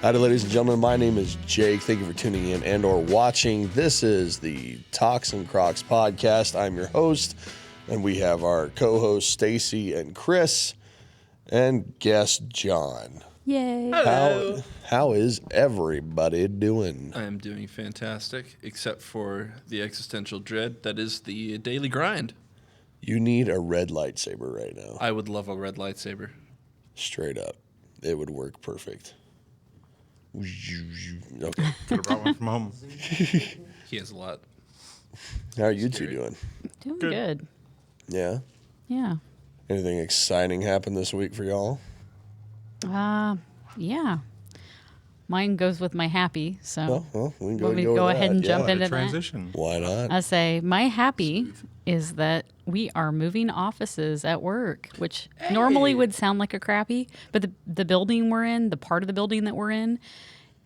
Hi, ladies and gentlemen. My name is Jake. Thank you for tuning in and or watching. This is the Talks and Crocs podcast. I'm your host, and we have our co-hosts Stacy and Chris, and guest John. Yay! Hello. How is everybody doing? I am doing fantastic, except for the existential dread that is the daily grind. You need a red lightsaber right now. I would love a red lightsaber. Straight up. It would work perfect. Okay. Could have brought one from home. He has a lot. How are you two doing? Doing good. Yeah? Yeah. Anything exciting happened this week for y'all? Yeah. Mine goes with my happy, so Well, we can want me to with go that. ahead and jump Yeah. into Transition. Why not? that? I say my happy is that we are moving offices at work, which normally would sound like a crappy, but the building we're in, the part of the building that we're in,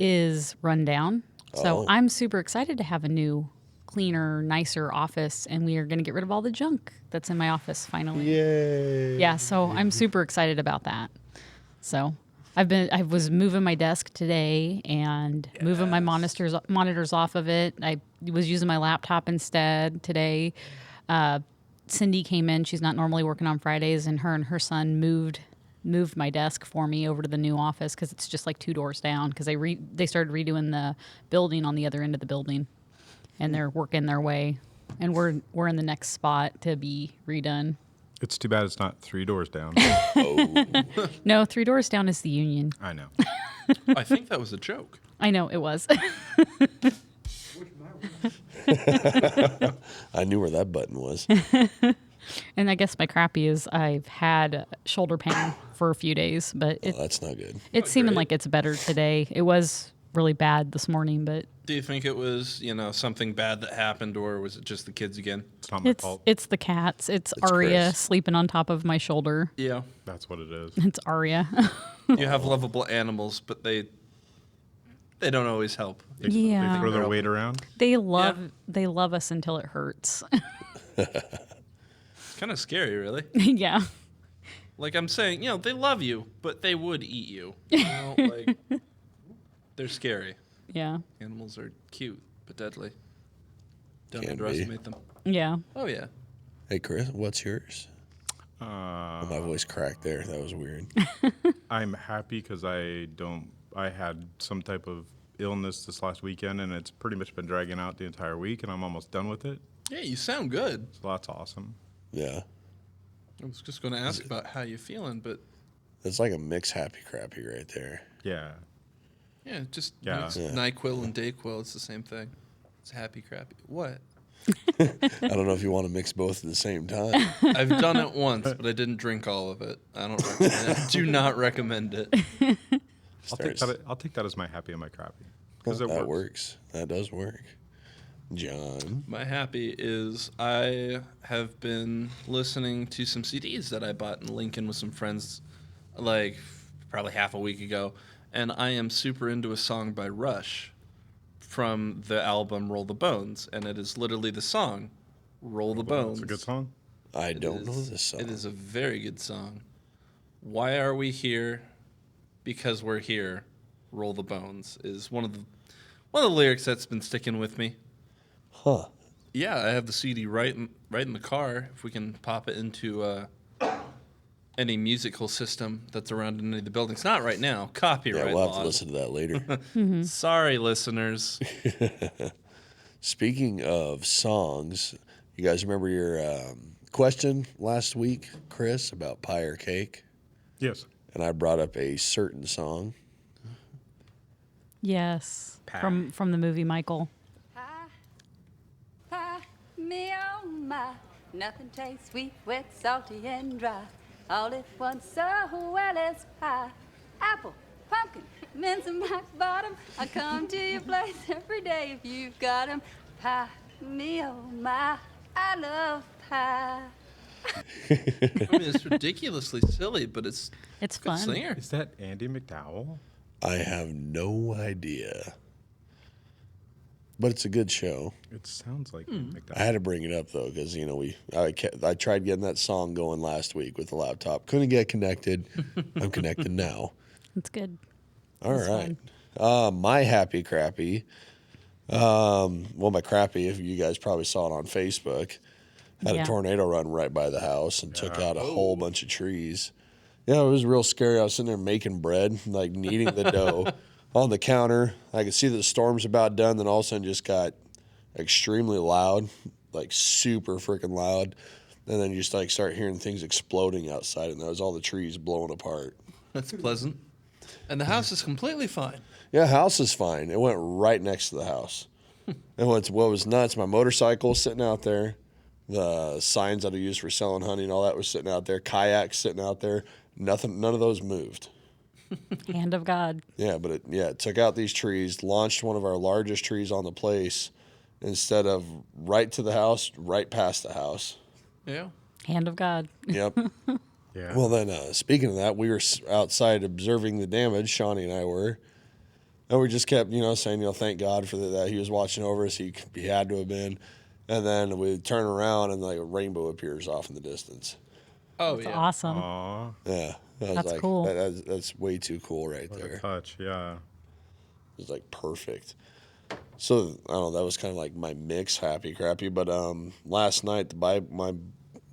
is run down. So I'm super excited to have a new, cleaner, nicer office, and we are going to get rid of all the junk that's in my office finally. Yay. Yeah, so I'm super excited about that. So I was moving my desk today and moving my monitors off of it. I was using my laptop instead today. Cindy came in. She's not normally working on Fridays, and her son moved my desk for me over to the new office because it's just like 2 doors down because they started redoing the building on the other end of the building, and they're working their way, and we're in the next spot to be redone. It's too bad it's not 3 doors down. No, 3 doors down is the union. I know. I think that was a joke. I know it was. I knew where that button was. And I guess my crappy is I've had shoulder pain for a few days, but That's not good. it's seeming great. like it's better today. It was really bad this morning, but Do you think it was, something bad that happened, or was it just the kids again? It's not my it's fault. it's the cats. It's It's Aria Chris. sleeping on top of my shoulder. Yeah. That's what it is. It's Aria. You have lovable animals, but they don't always help. They Yeah. throw their They're weight around. They love us until it hurts. It's kind of scary, really. Yeah. Like I'm saying, they love you, but they would eat you. They're scary. Yeah. Animals are cute, but deadly. Don't Can be. underestimate them. Yeah. Oh, yeah. Hey, Chris, what's yours? My voice cracked there. That was weird. I'm happy because I had some type of illness this last weekend, and it's pretty much been dragging out the entire week, and I'm almost done with it. Yeah, you sound good. So that's awesome. Yeah. I was just going to ask about how you feeling, but That's like a mix happy crappy right there. Yeah. yeah, just Yeah. mix Yeah. NyQuil and Dayquil. It's the same thing. It's happy crappy. What? I don't know if you want to mix both at the same time. I've done it once, but I didn't drink all of it. I don't recommend it. Do not recommend it. I'll take that as my happy and my crappy. Because That works. That does work. John. My happy is I have been listening to some CDs that I bought in Lincoln with some friends like probably half a week ago, and I am super into a song by Rush from the album Roll the Bones, and it is literally the song Roll the Bones. It's a good song. I It don't is- know this song. It is a very good song. Why are we here? Because we're here. Roll the Bones is one of the lyrics that's been sticking with me. Huh. Yeah, I have the CD right in the car. If we can pop it into any musical system that's around in any of the buildings. Not right now. Copyright Yeah, we'll have to laws. listen to that later. Sorry, listeners. Speaking of songs, you guys remember your question last week, Chris, about pie or cake? Yes. And I brought up a certain song. Yes. Pie. From the movie Michael. Pie, me oh my, nothing tastes sweet, wet, salty, and dry. All at once so well as pie. Apple, pumpkin, mince and mac bottom. I come to your place every day if you've got 'em. Pie, me oh my, I love pie. I mean, it's ridiculously silly, but it's It's a good fun. singer. Is that Andy McDowell? I have no idea. But it's a good show. It sounds like I McDowell. had to bring it up though, because I tried getting that song going last week with the laptop. Couldn't get connected. I'm connected now. It's good. All It's right. fun. My happy crappy. Well, my crappy, if you guys probably saw it on Facebook, had Yeah. a tornado run right by the house and took out a whole bunch of trees. Yeah, it was real scary. I was sitting there making bread, like kneading the dough on the counter. I could see that the storm's about done. Then all of a sudden, just got extremely loud, like super freaking loud. And then you just like start hearing things exploding outside, and that was all the trees blowing apart. That's pleasant. And the house is completely fine. Yeah, house is fine. It went right next to the house. And what was nuts, my motorcycle was sitting out there. The signs that I used for selling honey and all that was sitting out there. Kayaks sitting out there. None of those moved. Hand of God. Yeah, but it took out these trees, launched one of our largest trees on the place instead of right to the house, right past the house. Yeah. Hand of God. Yep. Yeah. Well, then, speaking of that, we were outside observing the damage, Shawnee and I were. And we just kept, saying, thank God for that he was watching over us. He had to have been. And then we turn around and like a rainbow appears off in the distance. Oh, It's yeah. awesome. Aw, Yeah. I was That's like, cool. That's way too cool right what there. a touch. Yeah. It was like perfect. So, I don't know, that was kind of like my mix, happy, crappy. But last night, my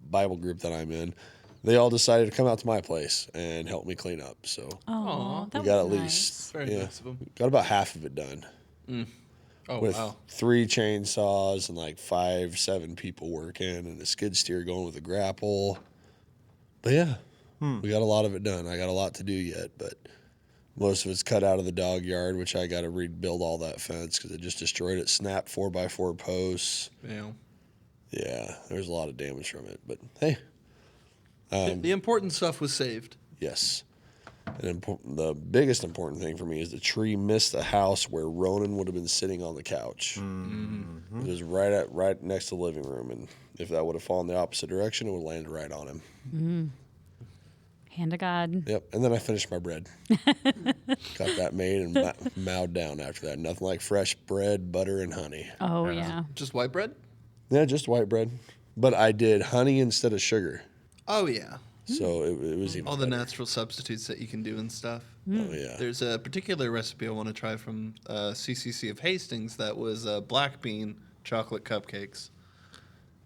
Bible group that I'm in, they all decided to come out to my place and help me clean up. So Oh, that we got was at nice. least Very nice of 'em. got about half of it done. Oh, With wow. 3 chainsaws and like 5-7 people working and a skid steer going with a grapple. But yeah, we got a lot of it done. I got a lot to do yet, but most of it's cut out of the dog yard, which I got to rebuild all that fence because it just destroyed it. Snapped 4x4 posts. Yeah. Yeah, there's a lot of damage from it, but hey, The important stuff was saved. yes. And the biggest important thing for me is the tree missed the house where Ronan would have been sitting on the couch. It was right next to the living room, and if that would have fallen the opposite direction, it would have landed right on him. Hand of God. Yep. And then I finished my bread. Got that made and mowed down after that. Nothing like fresh bread, butter, and honey. Oh, yeah. Just white bread? Yeah, just white bread. But I did honey instead of sugar, Oh, yeah. so it was even All the better. natural substitutes that you can do and stuff. Oh yeah. There's a particular recipe I want to try from CCC of Hastings that was black bean chocolate cupcakes.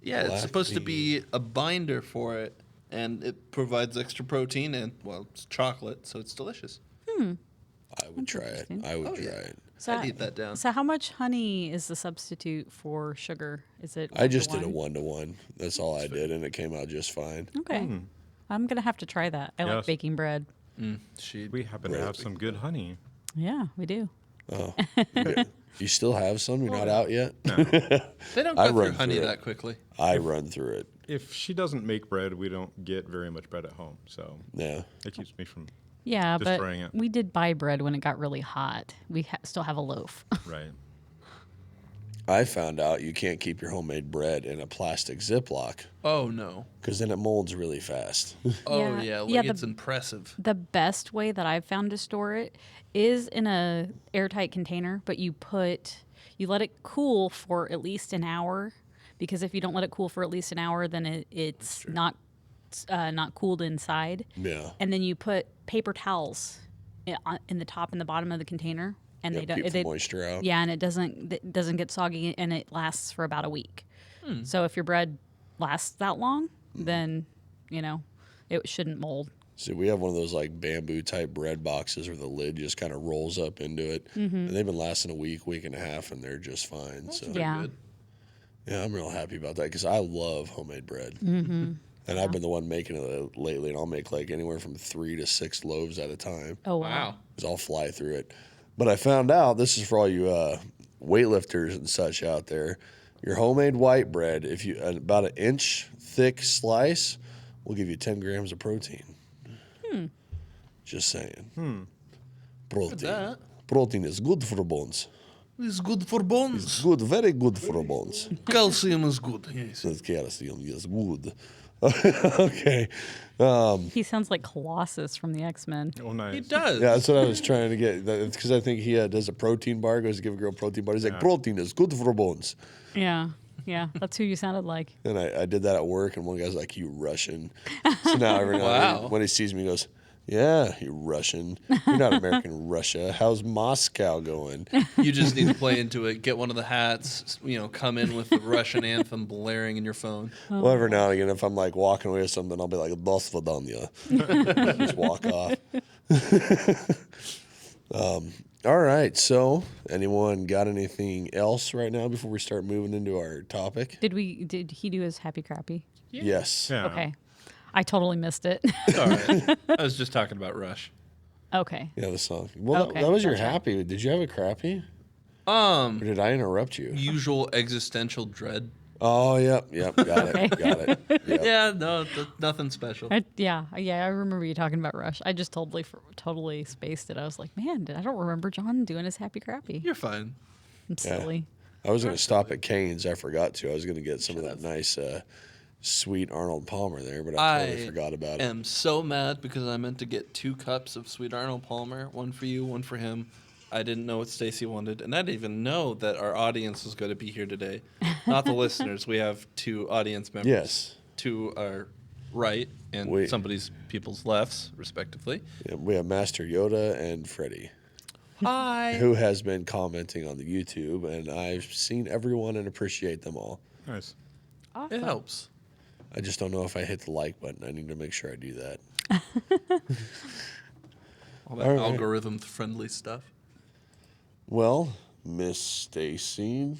Yeah, Black it's supposed to be a binder for it, and it provides extra protein, and, well, it's chocolate, so it's delicious. I would try it. interesting. I would Oh, try yeah. it. So, I'd eat that down. So how much honey is the substitute for sugar? Is it I just did a 1-to-1? 1-to-1. That's all I did, and it came out just fine. Okay. I'm going to have to try that. I like Yes. baking bread. We happen to have some good honey. Yeah, we do. Oh, you still have some? You're not out yet? They don't I go run through honey through it. that quickly. I run through it. If she doesn't make bread, we don't get very much bread at home, so Yeah. it keeps me from Yeah, but Destroying it. we did buy bread when it got really hot. We still have a loaf. right. I found out you can't keep your homemade bread in a plastic Ziploc Oh, no. because then it molds really fast. Oh, Yeah. yeah. Like, Yeah, it's impressive. The best way that I've found to store it is in a airtight container, but you let it cool for at least an hour, because if you don't let it cool for at least an hour, then it's not cooled inside. Yeah. And then you put paper towels in the top and the bottom of the container, and Yeah, they don't keep the moisture out. Yeah, and it doesn't get soggy, and it lasts for about a week. So if your bread lasts that long, then it shouldn't mold. See, we have one of those like bamboo type bread boxes where the lid just kind of rolls up into it. And they've been lasting a week and a half, and they're just fine. So Yeah. Good. yeah, I'm real happy about that because I love homemade bread. Mm-hmm. And I've been the one making it lately, and I'll make like anywhere from 3 to 6 loaves at a time. Oh Wow. Because I'll fly through it. But I found out, this is for all you weightlifters and such out there, your homemade white bread, if you about an inch thick slice, will give you 10 grams of protein. Just saying. Protein. that. Protein is good for bones. It's good for bones. Good, very good for bones. Calcium is good. Yes. Says calcium, yes, good. Okay. He sounds like Colossus from the X-Men. Oh, nice. He does. Yeah, that's what I was trying to get. Because I think he does a protein bar, goes to give a girl a protein bar. He's like, protein is good for bones. Yeah, that's who you sounded like. And I did that at work, and one guy's like, "You Russian." So now every now and then Wow. when he sees me, he goes, Yeah, you Russian. You're not American Russia. How's Moscow going? You just need to play into it. Get one of the hats. Come in with the Russian anthem blaring in your phone. Well, every now and again, if I'm like walking away with something, I'll be like, "До свидания." Just walk off. All right. So, anyone got anything else right now before we start moving into our topic? Did he do his happy crappy? Yes. Yeah. Okay. I totally missed it. All right. I was just talking about Rush. Okay. Yeah, the song. Well, Okay, that was your gotcha. happy. Did you have a crappy? Or did I interrupt you? Usual existential dread. Oh, yep. Got it. Got it. Yep. Yeah, no, nothing special. I remember you talking about Rush. I just totally spaced it. I was like, man, I don't remember John doing his happy crappy. You're fine. I'm silly. I was going to stop at Cane's. I forgot to. I was going to get some of that nice, sweet Arnold Palmer there, but I totally forgot about it. I am so mad because I meant to get 2 cups of sweet Arnold Palmer, one for you, one for him. I didn't know what Stacy wanted, and I didn't even know that our audience was going to be here today. Not the listeners. We have 2 audience members. Yes. 2 are right and people's lefts, respectively. Yeah, we have Master Yoda and Freddie, Hi. who has been commenting on the YouTube, and I've seen everyone and appreciate them all. Nice. Awesome. It helps. I just don't know if I hit the like button. I need to make sure I do that. All that All right. algorithm-friendly stuff. Well, Miss Stacy,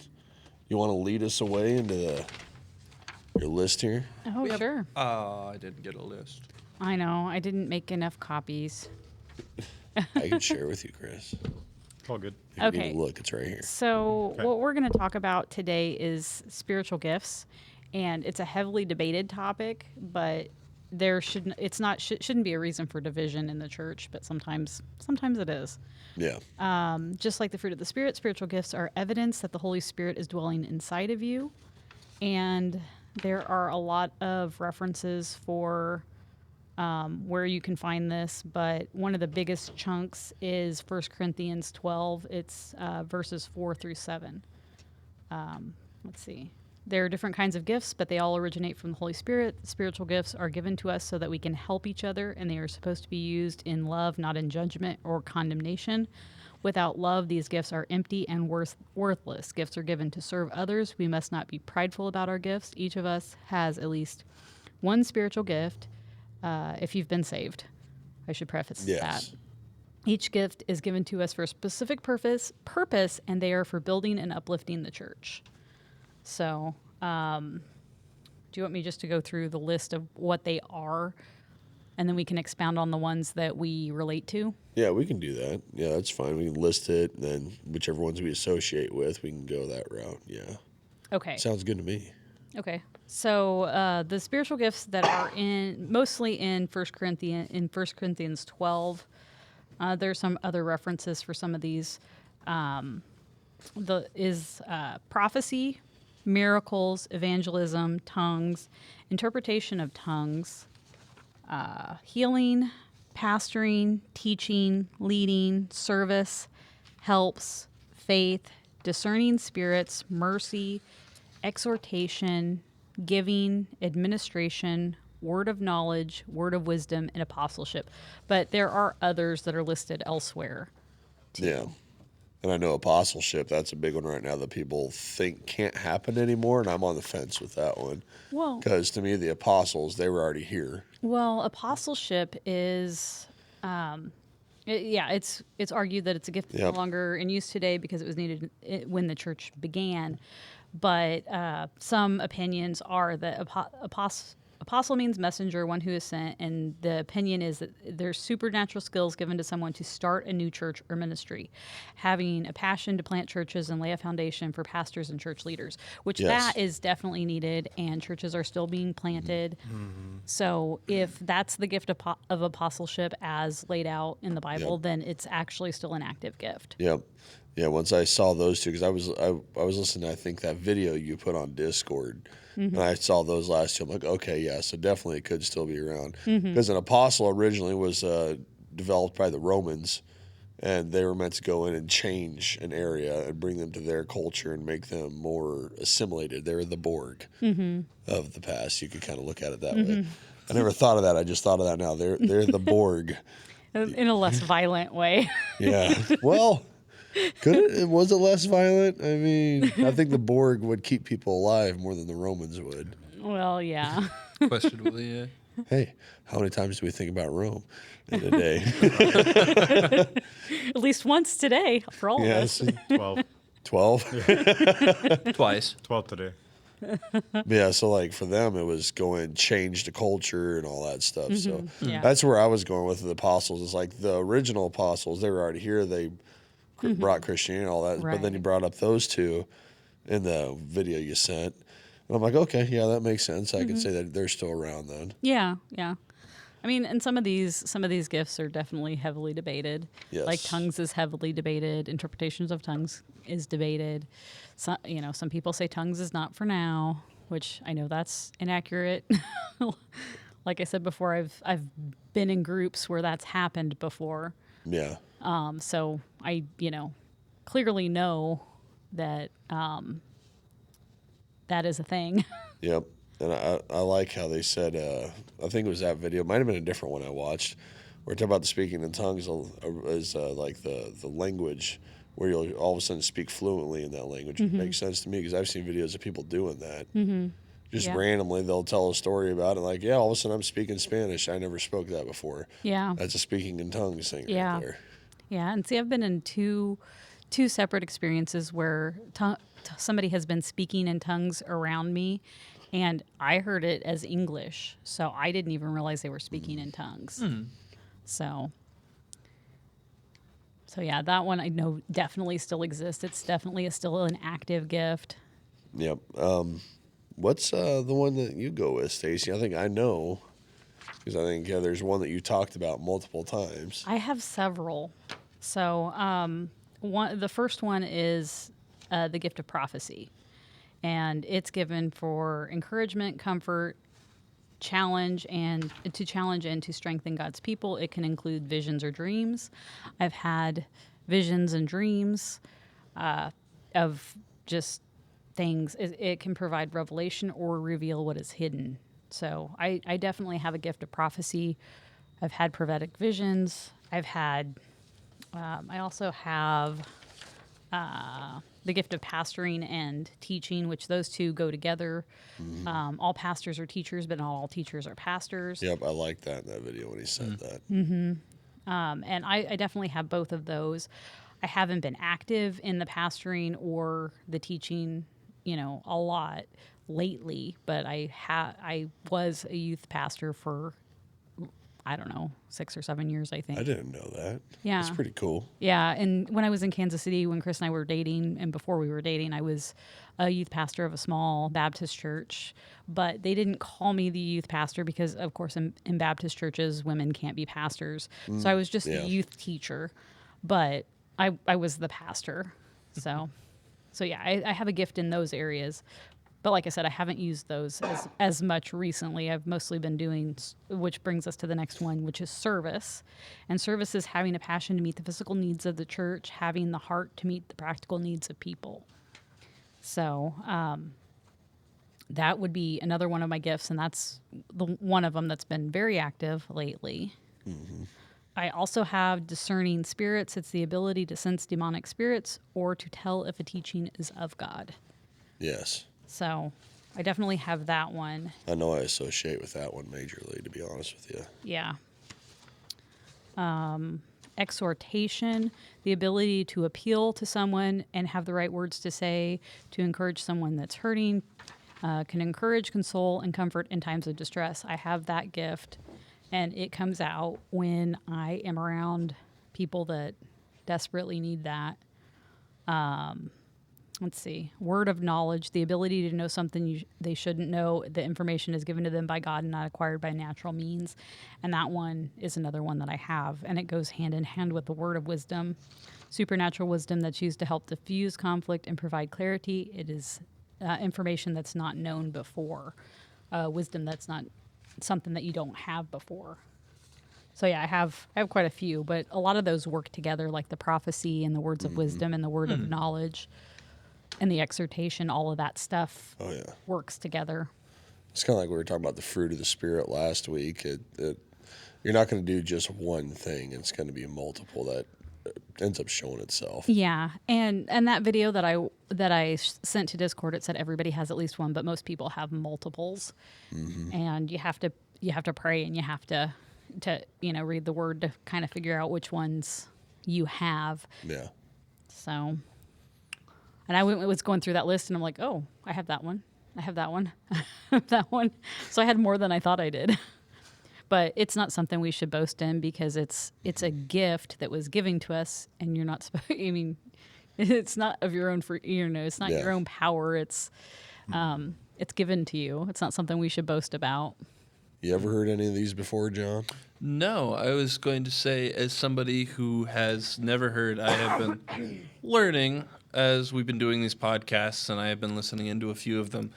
you want to lead us away into your list here? Oh, sure. I didn't get a list. I know. I didn't make enough copies. I can share with you, Chris. It's all good. If you Okay. need to look, it's right here. So, Okay. what we're going to talk about today is spiritual gifts, and it's a heavily debated topic, but shouldn't be a reason for division in the church, but sometimes it is. Yeah. Just like the fruit of the Spirit, spiritual gifts are evidence that the Holy Spirit is dwelling inside of you. And there are a lot of references for where you can find this, but one of the biggest chunks is 1 Corinthians 12. It's verses 4 through 7. Let's see. There are different kinds of gifts, but they all originate from the Holy Spirit. Spiritual gifts are given to us so that we can help each other, and they are supposed to be used in love, not in judgment or condemnation. Without love, these gifts are empty and worthless. Gifts are given to serve others. We must not be prideful about our gifts. Each of us has at least one spiritual gift if you've been saved. I should preface that. Yes. Each gift is given to us for a specific purpose, and they are for building and uplifting the church. So, do you want me just to go through the list of what they are, and then we can expound on the ones that we relate to? Yeah, we can do that. Yeah, that's fine. We can list it, and then whichever ones we associate with, we can go that route. Yeah. Okay. Sounds good to me. Okay. So the spiritual gifts that are mostly in 1 Corinthians 12. There's some other references for some of these. Prophecy, miracles, evangelism, tongues, interpretation of tongues, healing, pastoring, teaching, leading, service, helps, faith, discerning spirits, mercy, exhortation, giving, administration, word of knowledge, word of wisdom, and apostleship. But there are others that are listed elsewhere. Yeah. And I know apostleship, that's a big one right now that people think can't happen anymore, and I'm on the fence with that one. Well, Because to me, the apostles, they were already here. apostleship is, it's argued that it's a gift that's no Yep. longer in use today because it was needed when the church began. But some opinions are that apostle means messenger, one who is sent, and the opinion is that there's supernatural skills given to someone to start a new church or ministry, having a passion to plant churches and lay a foundation for pastors and church leaders, which Yes. that is definitely needed, and churches are still being planted. So if that's the gift of apostleship as laid out in the Bible, Yep. then it's actually still an active gift. Yep. Yeah, once I saw those two, because I was listening to, I think, that video you put on Discord, and I saw those last two. I'm like, okay, yeah, so definitely it could still be around. Because an apostle originally was developed by the Romans, and they were meant to go in and change an area and bring them to their culture and make them more assimilated. They were the Borg of the past. You could kind of look at it that way. I never thought of that. I just thought of that now. They're the Borg. In a less violent way. Yeah. Well, was it less violent? I mean, I think the Borg would keep people alive more than the Romans would. Well, yeah. Questionably, yeah. Hey, how many times do we think about Rome in a day? At least once today for all Yes. of us. 12. 12? Twice. 12 today. Yeah, so like for them, it was going change the culture and all that stuff. So Yeah. that's where I was going with the apostles. It's like the original apostles, they were already here. They brought Christianity and all that. But then you Right. brought up those two in the video you sent. And I'm like, okay, yeah, that makes sense. I can say that they're still around then. Yeah, yeah. I mean, and some of these gifts are definitely heavily debated. Like Yes. tongues is heavily debated. Interpretations of tongues is debated. Some people say tongues is not for now, which I know that's inaccurate. Like I said before, I've been in groups where that's happened before. Yeah. So I clearly know that that is a thing. Yep. And I like how they said, I think it was that video, it might have been a different one I watched, where it talked about the speaking in tongues is like the language where you'll all of a sudden speak fluently in that language. It makes sense to me because I've seen videos of people doing that. Just Yeah. randomly, they'll tell a story about it. Like, yeah, all of a sudden I'm speaking Spanish. I never spoke that before. Yeah. That's a speaking in tongues thing Yeah. right there. Yeah, and see, I've been in two separate experiences where somebody has been speaking in tongues around me, and I heard it as English, so I didn't even realize they were speaking in tongues. So yeah, that one I know definitely still exists. It's definitely still an active gift. Yep. What's the one that you go with, Stacy? I think I know because I think there's one that you talked about multiple times. I have several. So the first one is the gift of prophecy, and it's given for encouragement, comfort, challenge, and to strengthen God's people. It can include visions or dreams. I've had visions and dreams of just things. It can provide revelation or reveal what is hidden. So I definitely have a gift of prophecy. I've had prophetic visions. I also have the gift of pastoring and teaching, which those two go together. All pastors are teachers, but not all teachers are pastors. Yep, I like that in that video when he said that. And I definitely have both of those. I haven't been active in the pastoring or the teaching, a lot lately, but I was a youth pastor for, I don't know, 6 or 7 years, I think. I didn't know that. Yeah. That's pretty cool. Yeah, and when I was in Kansas City, when Chris and I were dating, and before we were dating, I was a youth pastor of a small Baptist church. But they didn't call me the youth pastor because, of course, in Baptist churches, women can't be pastors. So I was just yeah. a youth teacher, but I was the pastor. So yeah, I have a gift in those areas. But like I said, I haven't used those as much recently. I've mostly been doing, which brings us to the next one, which is service. And service is having a passion to meet the physical needs of the church, having the heart to meet the practical needs of people. So that would be another one of my gifts, and that's one of them that's been very active lately. I also have discerning spirits. It's the ability to sense demonic spirits or to tell if a teaching is of God. Yes. So I definitely have that one. I know I associate with that one majorly, to be honest with you. Yeah. Exhortation, the ability to appeal to someone and have the right words to say, to encourage someone that's hurting, can encourage, console, and comfort in times of distress. I have that gift, and it comes out when I am around people that desperately need that. Let's see. Word of knowledge, the ability to know something they shouldn't know. The information is given to them by God and not acquired by natural means. And that one is another one that I have. And it goes hand in hand with the word of wisdom. Supernatural wisdom that's used to help diffuse conflict and provide clarity. It is information that's not known before. Wisdom that's not something that you don't have before. So yeah, I have quite a few, but a lot of those work together, like the prophecy and the words of wisdom and the word of knowledge. And the exhortation, all of that stuff works together. It's kind of like we were talking about the fruit of the Spirit last week. You're not going to do just one thing. It's going to be multiple that ends up showing itself. Yeah, and that video that I sent to Discord, it said everybody has at least one, but most people have multiples, and you have to pray and you have to read the Word to kind of figure out which ones you have. Yeah. So, and I was going through that list, and I'm like, oh, I have that one. I have that one. I have that one. So I had more than I thought I did. But it's not something we should boast in because it's a gift that was given to us, and you're not supposed. I mean, it's not of your own it's not your own power. It's given to you. It's not something we should boast about. You ever heard any of these before, John? No, I was going to say, as somebody who has never heard, I have been learning as we've been doing these podcasts, and I have been listening into a few of them.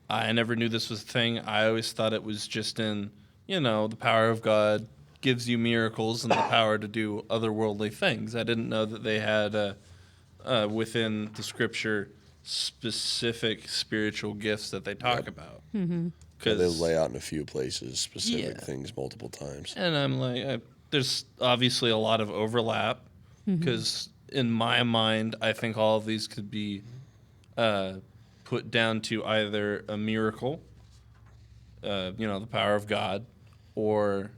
I never knew this was a thing. I always thought it was just in, the power of God gives you miracles and the power to do otherworldly things. I didn't know that they had, within the scripture, specific spiritual gifts that they talk about. Mm-hmm. Yeah, they lay out in a few places specific things multiple times. And I'm like, there's obviously a lot of overlap because in my mind, I think all of these could be put down to either a miracle, the power of God, or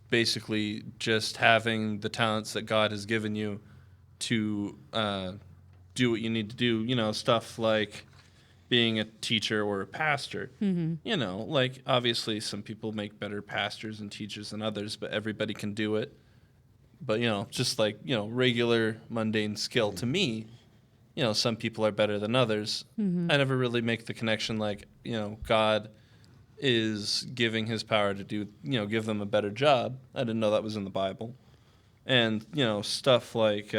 basically just having the talents that God has given you to do what you need to do. Stuff like being a teacher or a pastor. Like obviously some people make better pastors and teachers than others, but everybody can do it. But, just like, regular mundane skill to me, some people are better than others. I never really make the connection like, God is giving his power to do, give them a better job. I didn't know that was in the Bible. And, stuff like,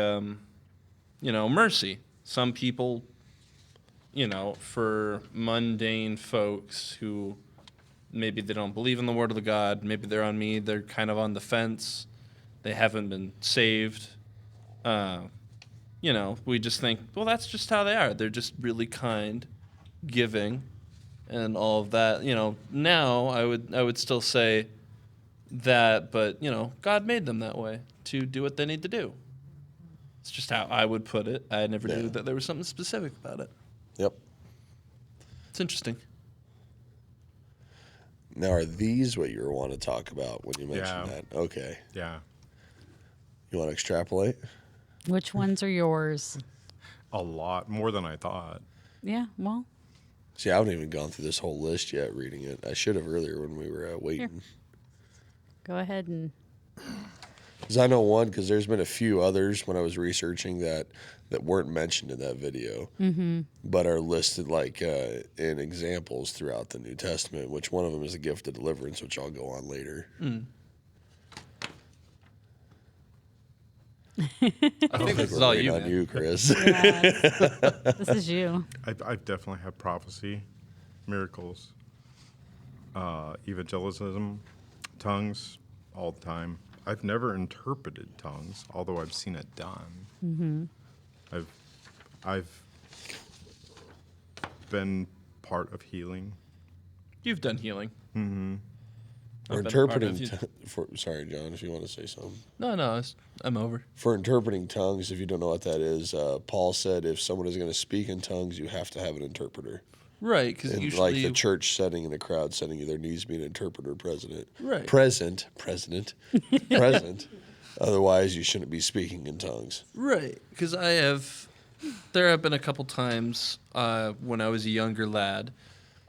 mercy. Some people, for mundane folks who maybe they don't believe in the word of the God, maybe they're on me, they're kind of on the fence, they haven't been saved. We just think, well, that's just how they are. They're just really kind, giving, and all of that. Now I would still say that, but God made them that way to do what they need to do. It's just how I would put it. I never knew that there was something specific about it. Yep. It's interesting. Now, are these what you want to talk about when you mentioned that? Okay. Yeah. You want to extrapolate? Which ones are yours? A lot more than I thought. Yeah, well. See, I haven't even gone through this whole list yet reading it. I should have earlier when we were waiting. Here. Go ahead and... Because I know one, because there's been a few others when I was researching that weren't mentioned in that video, but are listed like in examples throughout the New Testament, which one of them is the gift of deliverance, which I'll go on later. I think this is all you, on man. you, Chris. Yeah, this is you. I definitely have prophecy, miracles, evangelism, tongues, all the time. I've never interpreted tongues, although I've seen it done. I've been part of healing. You've done healing. For interpreting, sorry, John, if you want to say something. No, I'm over. For interpreting tongues, if you don't know what that is, Paul said if someone is going to speak in tongues, you have to have an interpreter. Right, because usually... like the church setting and the crowd setting, there needs to be an interpreter present. Present. Otherwise, you shouldn't be speaking in tongues. Right, because there have been a couple times when I was a younger lad,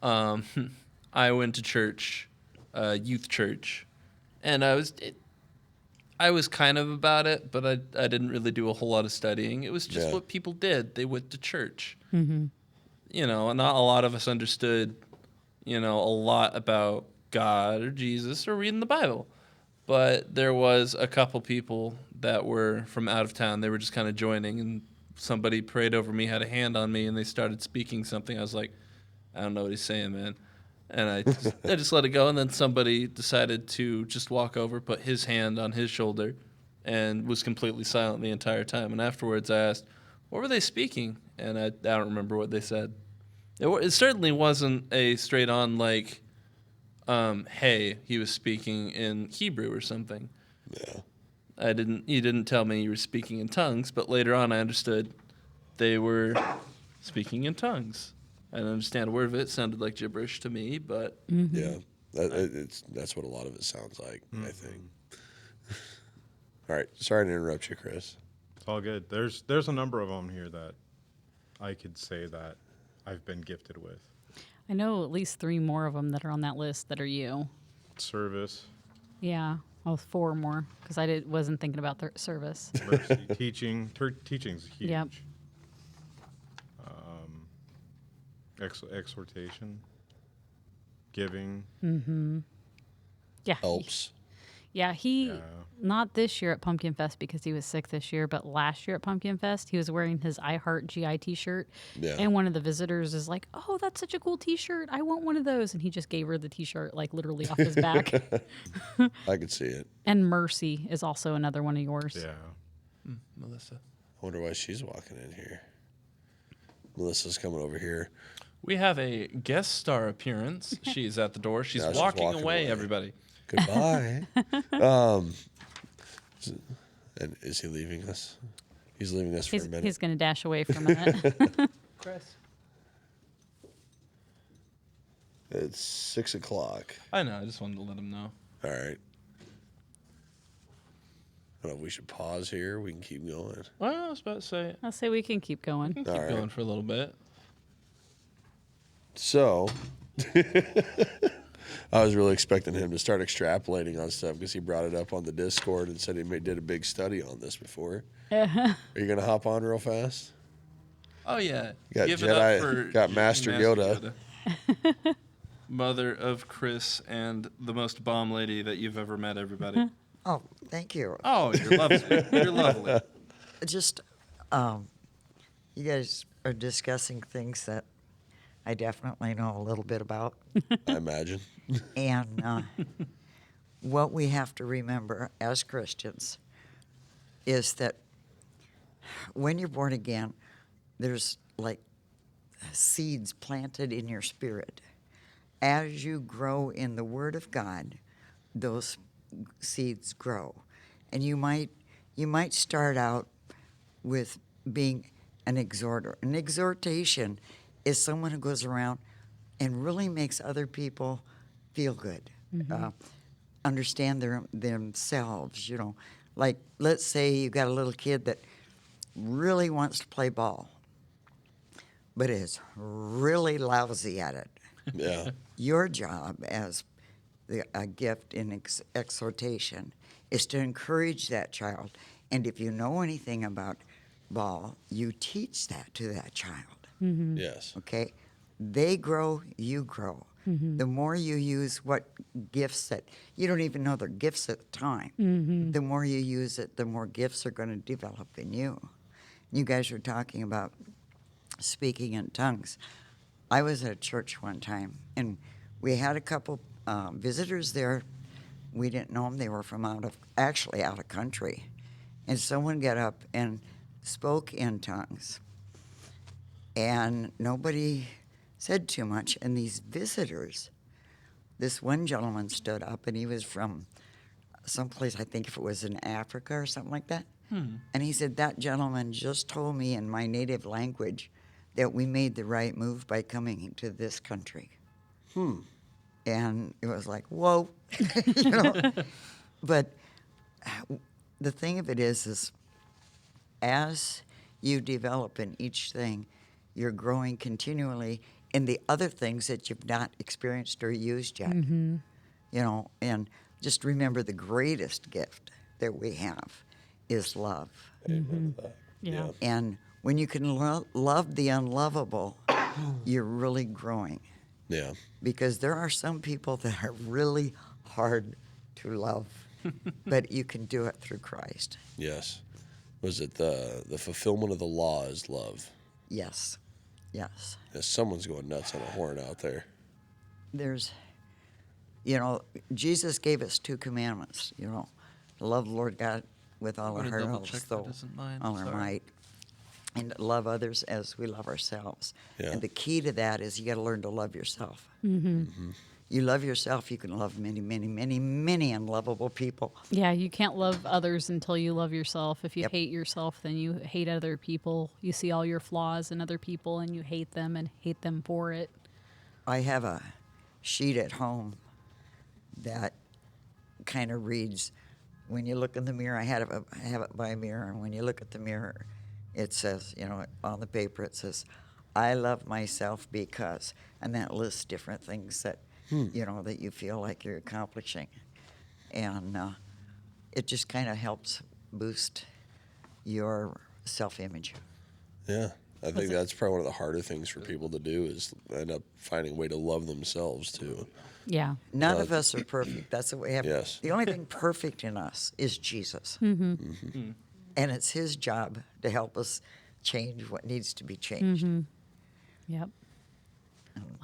I went to church, youth church, and I was kind of about it, but I didn't really do a whole lot of studying. It was just what people did. They went to church. Not a lot of us understood, a lot about God or Jesus or reading the Bible. But there was a couple people that were from out of town. They were just kind of joining, and somebody prayed over me, had a hand on me, and they started speaking something. I was like, I don't know what he's saying, man. And I just let it go, and then somebody decided to just walk over, put his hand on his shoulder, and was completely silent the entire time. And afterwards I asked, what were they speaking? And I don't remember what they said. It certainly wasn't a straight on like, hey, he was speaking in Hebrew or something. Yeah. You didn't tell me you were speaking in tongues, but later on I understood they were speaking in tongues. I didn't understand a word of it. It sounded like gibberish to me, but Yeah. That's what a lot of it sounds like, I think. All right. Sorry to interrupt you, Chris. It's all good. There's a number of them here that I could say that I've been gifted with. I know at least 3 more of them that are on that list that are you. Service, Yeah. Oh, 4 more because wasn't thinking about their service. mercy, teaching's huge. Yep. Exhortation, giving. Yeah. Helps. Yeah, not this year at Pumpkin Fest because he was sick this year, but last year at Pumpkin Fest, he was wearing his I Heart GI t-shirt. Yeah. And one of the visitors is like, "Oh, that's such a cool t-shirt. I want one of those." And he just gave her the t-shirt like literally off his back. I could see it. And Mercy is also another one of yours. Yeah. Melissa. I wonder why she's walking in here. Melissa's coming over here. We have a guest star appearance. She's at the door. She's, Yeah, she's walking, walking away, away. everybody. Goodbye. And is he leaving us? He's leaving us for a minute. He's going to dash away for a minute. Chris. It's 6 o'clock. I know. I just wanted to let him know. All right. I don't know if we should pause here. We can keep going. Well, I was about to say, I'll say we can keep going. keep All right. going for a little bit. So, I was really expecting him to start extrapolating on stuff because he brought it up on the Discord and said he did a big study on this before. Are you going to hop on real fast? Oh, yeah. You got Give it up for Jedi, got Master Yoda. Mother of Chris and the most bomb lady that you've ever met, everybody. Oh, thank you. Oh, you're lovely. You're lovely. Just, you guys are discussing things that I definitely know a little bit about. I imagine. And what we have to remember as Christians is that when you're born again, there's like seeds planted in your spirit. As you grow in the Word of God, those seeds grow. And you might start out with being an exhorter. An exhortation is someone who goes around and really makes other people feel good, understand themselves, you know. Like, let's say you got a little kid that really wants to play ball, but is really lousy at it. Yeah. Your job as a gift in exhortation is to encourage that child. And if you know anything about ball, you teach that to that child. Yes. Okay? They grow, you grow. The more you use what gifts that you don't even know they're gifts at the time, the more you use it, the more gifts are going to develop in you. You guys were talking about speaking in tongues. I was at a church one time, and we had a couple visitors there. We didn't know them. They were from out of country. And someone got up and spoke in tongues. And nobody said too much. And these visitors, this one gentleman stood up, and he was from someplace, I think if it was in Africa or something like that. And he said, that gentleman just told me in my native language that we made the right move by coming to this country. And it was like, whoa. You know? But the thing of it is as you develop in each thing, you're growing continually in the other things that you've not experienced or used yet. You know, and just remember the greatest gift that we have is love. Amen to that. Yeah. And when you can love the unlovable, you're really growing. Yeah. Because there are some people that are really hard to love, but you can do it through Christ. Yes. Was it the fulfillment of the law is love? Yes. Yes. Yeah, someone's going nuts on a horn out there. There's, you know, Jesus gave us 2 commandments, you know, to love the Lord God with all our I'm heart, gonna all double our check soul, that isn't mine. all our Sorry. might. and love others as we love ourselves. Yeah. And the key to that is you got to learn to love yourself. Mm-hmm. You love yourself, you can love many, many, many, many unlovable people. Yeah, you can't love others until you love yourself. If you Yep. hate yourself, then you hate other people. You see all your flaws in other people and you hate them and hate them for it. I have a sheet at home that kind of reads, when you look in the mirror, I have it by a mirror, and when you look at the mirror, it says, on the paper, it says, I love myself because, and that lists different things that, that you feel like you're accomplishing. And it just kind of helps boost your self-image. Yeah. I think that's probably one of the harder things for people to do is end up finding a way to love themselves too. Yeah. None of us are perfect. That's what we have. Yes. The only thing perfect in us is Jesus. Mm-hmm. And it's his job to help us change what needs to be changed. Yep.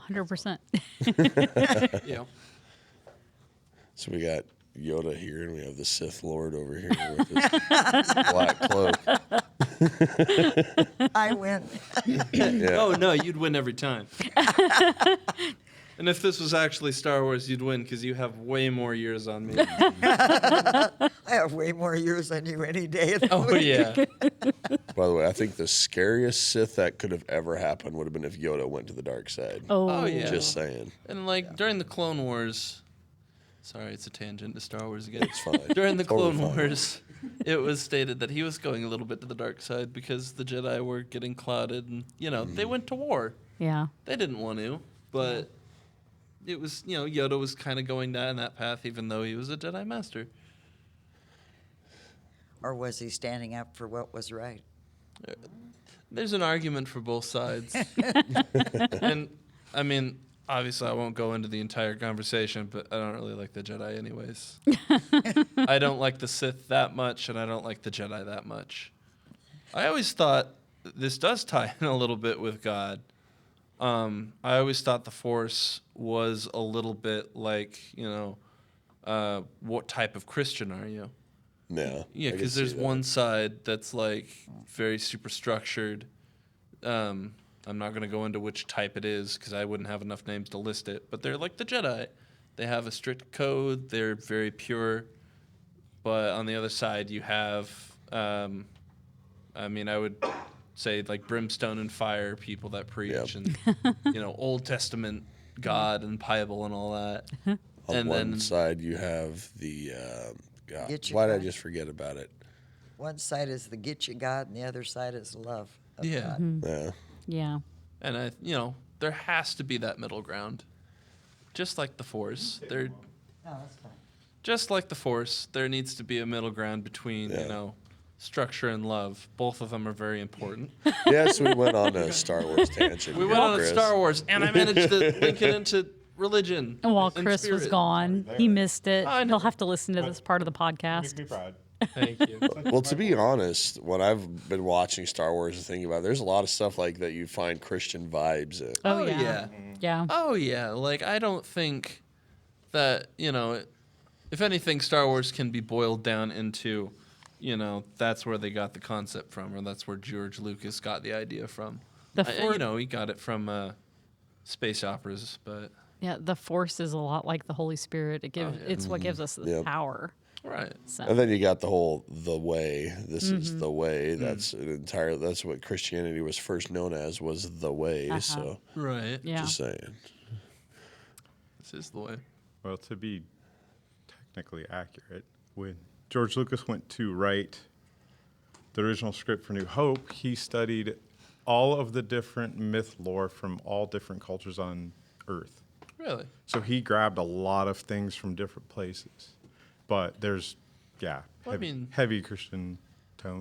100%. Yeah. So we got Yoda here, and we have the Sith Lord over here with his black cloak. I win. Yeah. Oh no, you'd win every time. And if this was actually Star Wars, you'd win because you have way more years on me. I have way more years than you any day of the Oh week. yeah. By the way, I think the scariest Sith that could have ever happened would have been if Yoda went to the dark side. Oh, yeah. Just saying. And like during the Clone Wars, sorry, it's a tangent to Star Wars again. It's fine. During the Totally Clone fine. Wars, it was stated that he was going a little bit to the dark side because the Jedi were getting clouded, and they went to war. Yeah. They didn't want to, but it was Yoda was kind of going down that path, even though he was a Jedi Master. Or was he standing up for what was right? There's an argument for both sides. And, I mean, obviously I won't go into the entire conversation, but I don't really like the Jedi anyways. I don't like the Sith that much, and I don't like the Jedi that much. I always thought this does tie in a little bit with God. I always thought the Force was a little bit like, what type of Christian are you? Yeah. Yeah, I can because see there's that. one side that's like very super structured. I'm not going to go into which type it is because I wouldn't have enough names to list it. But they're like the Jedi. They have a strict code. They're very pure. But on the other side, you have, I would say like brimstone and fire people that preach and, Old Testament God and Bible and all that. On And one then side, you have the. God, Get your why did I God. just forget about it? One side is the get you God, and the other side is love of Yeah. God. Yeah. Yeah. And there has to be that middle ground. Just like the Force. No, that's fine. Just like the Force, there needs to be a middle ground between, Yeah. structure and love. Both of them are very important. Yes, we went on a Star Wars tangent. We here, went on Chris. Star Wars, and I managed to link it into religion. And while and Chris was spirit. gone, he missed it. I know. He'll have to listen to this part of the podcast. Make me proud. Thank you. Well, to be honest, when I've been watching Star Wars and thinking about it, there's a lot of stuff like that you find Christian vibes in. Oh, yeah. yeah. Yeah. Oh, yeah. Like, I don't think that, if anything, Star Wars can be boiled down into, that's where they got the concept from, or that's where George Lucas got the idea from. The for- He got it from space operas, but Yeah, the Force is a lot like the Holy Spirit. It's what gives us the Yep. power. right. So. And then you got the whole the way. This is the way. That's an entire. That's what Christianity was first known as, was the way. So Right. Yeah. just saying. This is the way. Well, to be technically accurate, when George Lucas went to write the original script for New Hope, he studied all of the different myth lore from all different cultures on Earth. Really? So he grabbed a lot of things from different places. But there's, Well, I mean- heavy Christian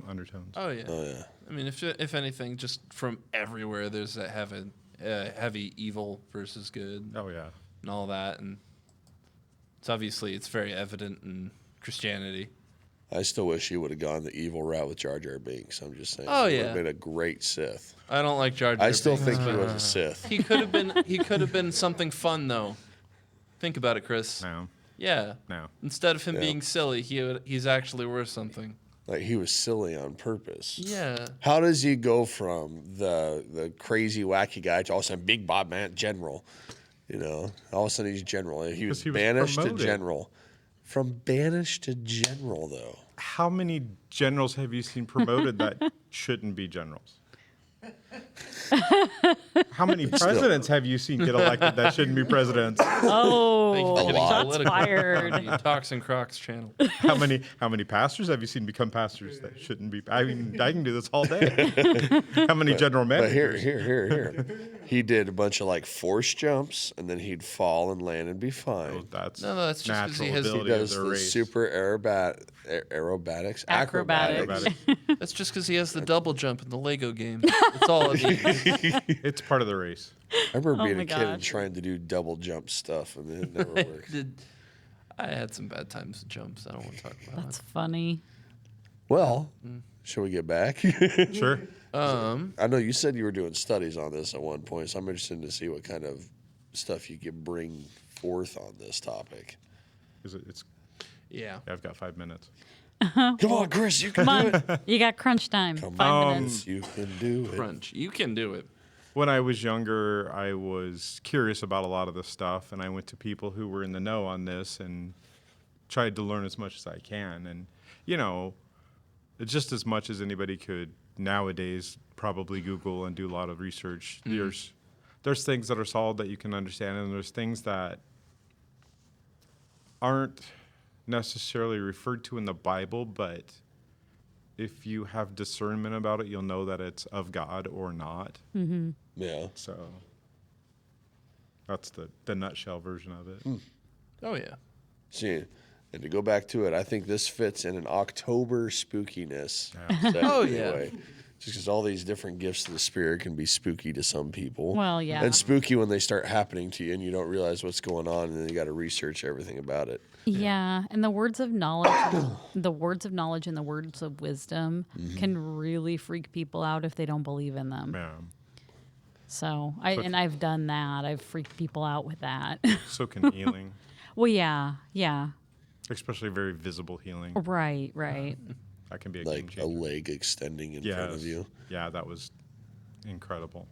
undertones. Oh yeah. Oh yeah. I mean, if anything, just from everywhere, there's that heavy evil versus good Oh, yeah. and all that, and it's very evident in Christianity. I still wish he would have gone the evil route with Jar Jar Binks. I'm just saying. Oh, He would yeah. have been a great Sith. I don't like Jar Jar. I still Binks, think he but was a Sith. he could have been. He could have been something fun though. Think about it, Chris. No. Yeah. No. Instead of him Yeah. being silly, he's actually worth something. Like he was silly on purpose. Yeah. How does he go from the crazy wacky guy to all of a sudden Big Bob Man General? You know, all of a sudden he's general. He was Because he was banished promoted. to general. From banished to general, though. How many generals have you seen promoted that shouldn't be generals? How many presidents have you seen get elected that shouldn't be presidents? Oh, A lot. shots fired. The Talks and Crocs channel. How many pastors have you seen become pastors that shouldn't be? I mean, I can do this all day. How many general But managers? here. He did a bunch of like force jumps, and then he'd fall and land and be fine. Oh, that's No, that's just 'cause natural he has- He He ability of does the the race. super aerobatics, Acrobatics. That's just because he has the double jump in the Lego game. That's all it is. It's part of the race. I remember being my a kid and gosh. trying to do double jump stuff, and it never worked. I had some bad times with jumps. I don't want to talk about That's funny. Well, shall we get back? Sure. it. I know you said you were doing studies on this at one point, so I'm interested to see what kind of stuff you could bring forth on this topic. It's Yeah. I've got 5 minutes. Come on, Chris, you can Come do it. on, you got crunch time. Come 5 on, minutes. you can do it. Crunch. You can do it. When I was younger, I was curious about a lot of this stuff, and I went to people who were in the know on this and tried to learn as much as I can. And, you know, just as much as anybody could nowadays probably Google and do a lot of research, there's things that are solid that you can understand, and there's things that aren't necessarily referred to in the Bible, but if you have discernment about it, you'll know that it's of God or not. Yeah. So that's the nutshell version of it. Oh, yeah. See, and to go back to it, I think this fits in an October spookiness. Oh, yeah. Anyway. Just because all these different gifts of the spirit can be spooky to some people. Well, yeah. And spooky when they start happening to you and you don't realize what's going on, and then you got to research everything about it. Yeah, and the words of knowledge, the words of knowledge and the words of wisdom can really freak people out if they don't believe in them. Yeah. So, I've done that. I've freaked people out with that. So can healing, Well, yeah, especially very visible healing. right. That can be a game Like changer. a leg extending in front of you. Yeah, that was incredible.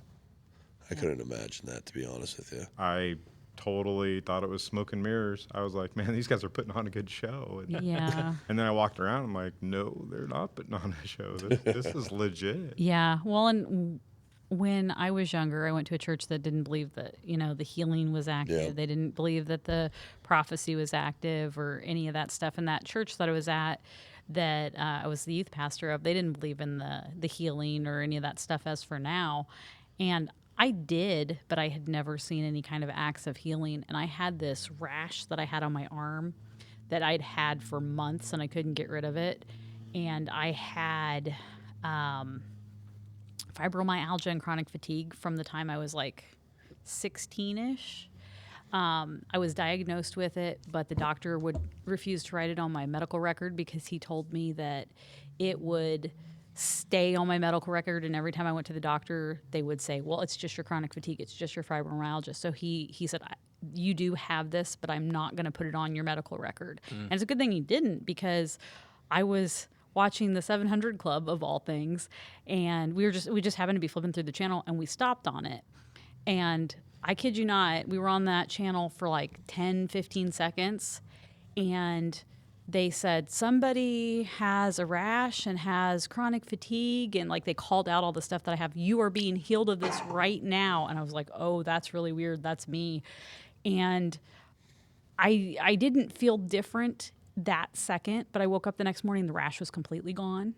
I couldn't imagine that, to be honest with you. I totally thought it was smoke and mirrors. I was like, man, these guys are putting on a good show. And, Yeah. and then I walked around. I'm like, no, they're not putting on a show. This is legit. Yeah. Well, and when I was younger, I went to a church that didn't believe that, the healing was active. Yeah. They didn't believe that the prophecy was active or any of that stuff. And that church that I was at, that I was the youth pastor of, they didn't believe in the healing or any of that stuff as for now. And I did, but I had never seen any kind of acts of healing. And I had this rash that I had on my arm that I'd had for months and I couldn't get rid of it. And I had fibromyalgia and chronic fatigue from the time I was like 16-ish. I was diagnosed with it, but the doctor would refuse to write it on my medical record because he told me that it would stay on my medical record, and every time I went to the doctor, they would say, well, it's just your chronic fatigue, it's just your fibromyalgia. So he said, you do have this, but I'm not going to put it on your medical record. And it's a good thing he didn't, because I was watching the 700 Club of all things, and we just happened to be flipping through the channel, and we stopped on it. And I kid you not, we were on that channel for like 10, 15 seconds, and they said somebody has a rash and has chronic fatigue, and like they called out all the stuff that I have. You are being healed of this right now. And I was like, oh, that's really weird. That's me. And I didn't feel different that second, but I woke up the next morning, the rash was completely gone.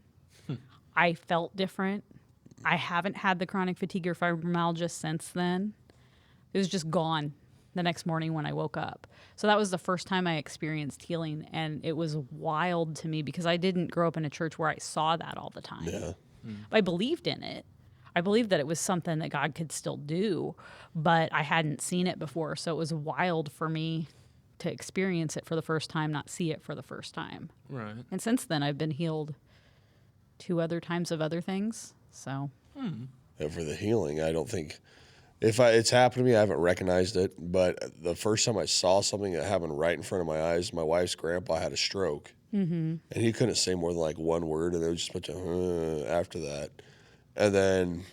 I felt different. I haven't had the chronic fatigue or fibromyalgia since then. It was just gone the next morning when I woke up. So that was the first time I experienced healing, and it was wild to me because I didn't grow up in a church where I saw that all the time. Yeah. I believed in it. I believed that it was something that God could still do, but I hadn't seen it before. So it was wild for me to experience it for the first time, not see it for the first time. Right. And since then, I've been healed 2 other times of other things. So And for the healing, I don't think If it's happened to me, I haven't recognized it. But the first time I saw something that happened right in front of my eyes, my wife's grandpa had a stroke, and he couldn't say more than like one word, and there was just a bunch of after that. And then,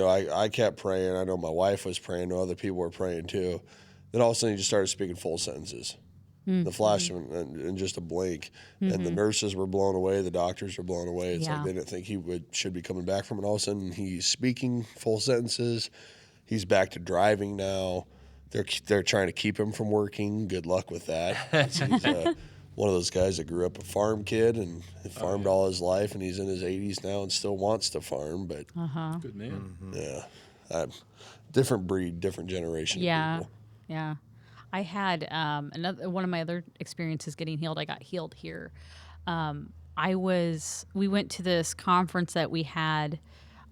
I kept praying. I know my wife was praying. I know other people were praying too. Then all of a sudden, he just started speaking full sentences. The flash in just a blink, and the nurses were blown away. The doctors were blown away. It's like they didn't think he should be coming back from it. All of a sudden, he's speaking full sentences. He's back to driving now. They're trying to keep him from working. Good luck with that. He's one of those guys that grew up a farm kid and farmed all his life, and he's in his 80s now and still wants to farm. But Good man. yeah, different breed, different generation. Yeah. Of people. Yeah. I had one of my other experiences getting healed. I got healed here. We went to this conference that we had.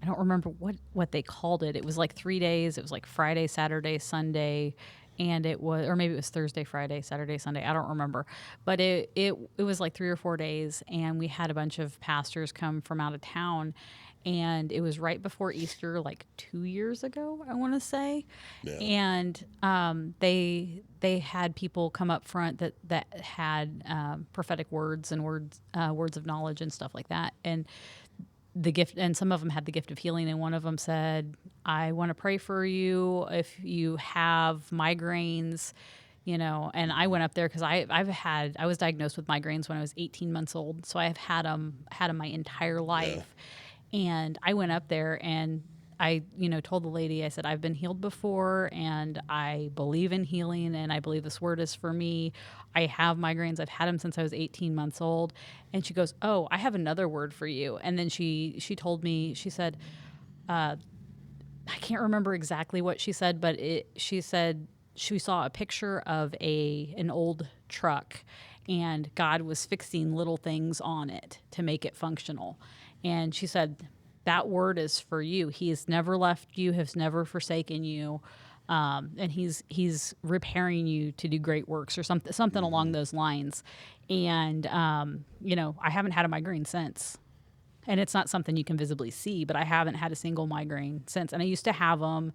I don't remember what they called it. It was like 3 days. It was like Friday, Saturday, Sunday, and or maybe it was Thursday, Friday, Saturday, Sunday. I don't remember, but it was like 3 or 4 days, and we had a bunch of pastors come from out of town. And it was right before Easter, like 2 years ago, I want to say. Yeah. And they had people come up front that had prophetic words and words of knowledge and stuff like that. And the gift, and some of them had the gift of healing. And one of them said, "I want to pray for you if you have migraines." And I went up there because I was diagnosed with migraines when I was 18 months old, so I've had them my entire life. Yeah. And I went up there and I, told the lady, I said, I've been healed before and I believe in healing and I believe this word is for me. I have migraines. I've had them since I was 18 months old. And she goes, "Oh, I have another word for you." And then she told me, she said, I can't remember exactly what she said, but she said she saw a picture of an old truck and God was fixing little things on it to make it functional. And she said, "That word is for you. He has never left you, has never forsaken you, and he's repairing you to do great works," or something along those lines. And I haven't had a migraine since, and it's not something you can visibly see, but I haven't had a single migraine since. And I used to have them,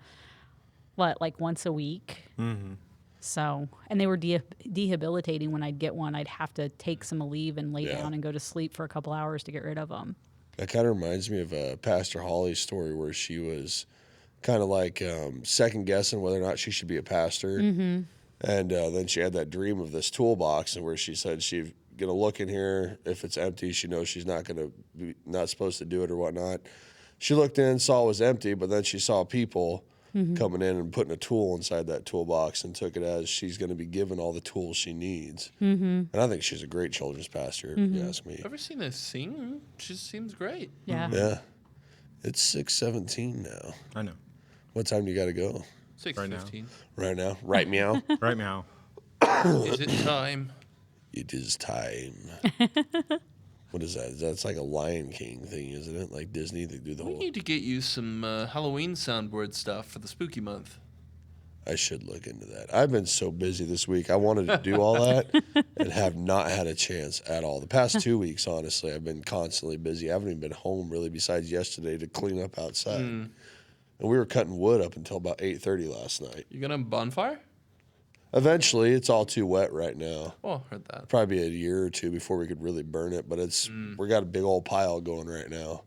like once a week. Mm-hmm. So, and they were debilitating. When I'd get one, I'd have to take some leave and lay down and go to sleep for a couple hours to get rid of them. That kind of reminds me of Pastor Holly's story where she was kind of like second guessing whether or not she should be a pastor. Mm-hmm. And then she had that dream of this toolbox and where she said she's going to look in here. If it's empty, she knows she's not supposed to do it or whatnot. She looked in, saw it was empty, but then she saw people coming in and putting a tool inside that toolbox and took it as she's going to be given all the tools she needs. Mm-hmm. And I think she's a great children's pastor, if you ask me. Ever seen her sing? She seems great. Yeah. Yeah. It's 6:17 now. I know. What time do you got to go? 6:15. Right now? Right meow? Right now. Is it time? It is time. What is that? That's like a Lion King thing, isn't it? Like Disney, they do the We whole... need to get you some Halloween soundboard stuff for the spooky month. I should look into that. I've been so busy this week. I wanted to do all that and have not had a chance at all. The past 2 weeks, honestly, I've been constantly busy. I haven't even been home, really, besides yesterday to clean up outside. And we were cutting wood up until about 8:30 last night. You gonna have a bonfire? Eventually, it's all too wet right now. Oh, heard that. Probably a year or two before we could really burn it, but we got a big old pile going right now,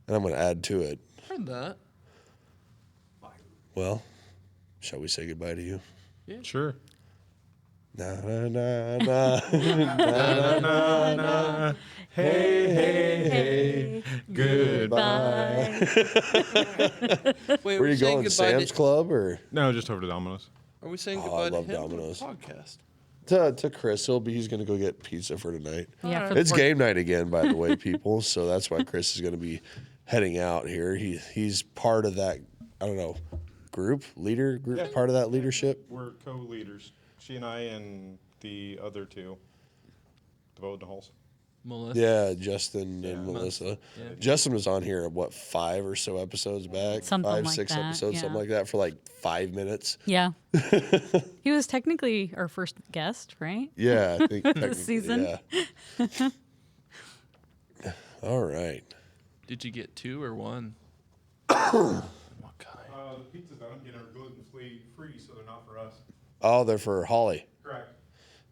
and I'm going to add to it. Heard that. Well, shall we say goodbye to you? Yeah. Sure. Na na na na na Na, na. Hey, hey, hey. Goodbye. Wait, Where are you saying going, goodbye Sam's Club or? No, just over to Domino's. Are we saying Oh, goodbye I to love him Domino's. or the podcast? To Chris, he's going to go get pizza for tonight. Yeah, for It's the game night again, by the way, people. So that's why Chris is going to be heading out here. He's part of that, I don't know, group, Yeah. part of that leadership. We're co-leaders. She and I and the other two. The Voting Halls. Melissa? Yeah, Justin and Melissa. Yeah. Justin was on here, 5 or so episodes back? Something 5, like 6 that, episodes, yeah. something like that, for like 5 minutes. Yeah. He was technically our first guest, right? Yeah, I think This season. Yeah. All right. Did you get 2 or 1? What kind? The pizza's done. I'm getting her made free, so they're not for us. Oh, they're for Holly. Correct.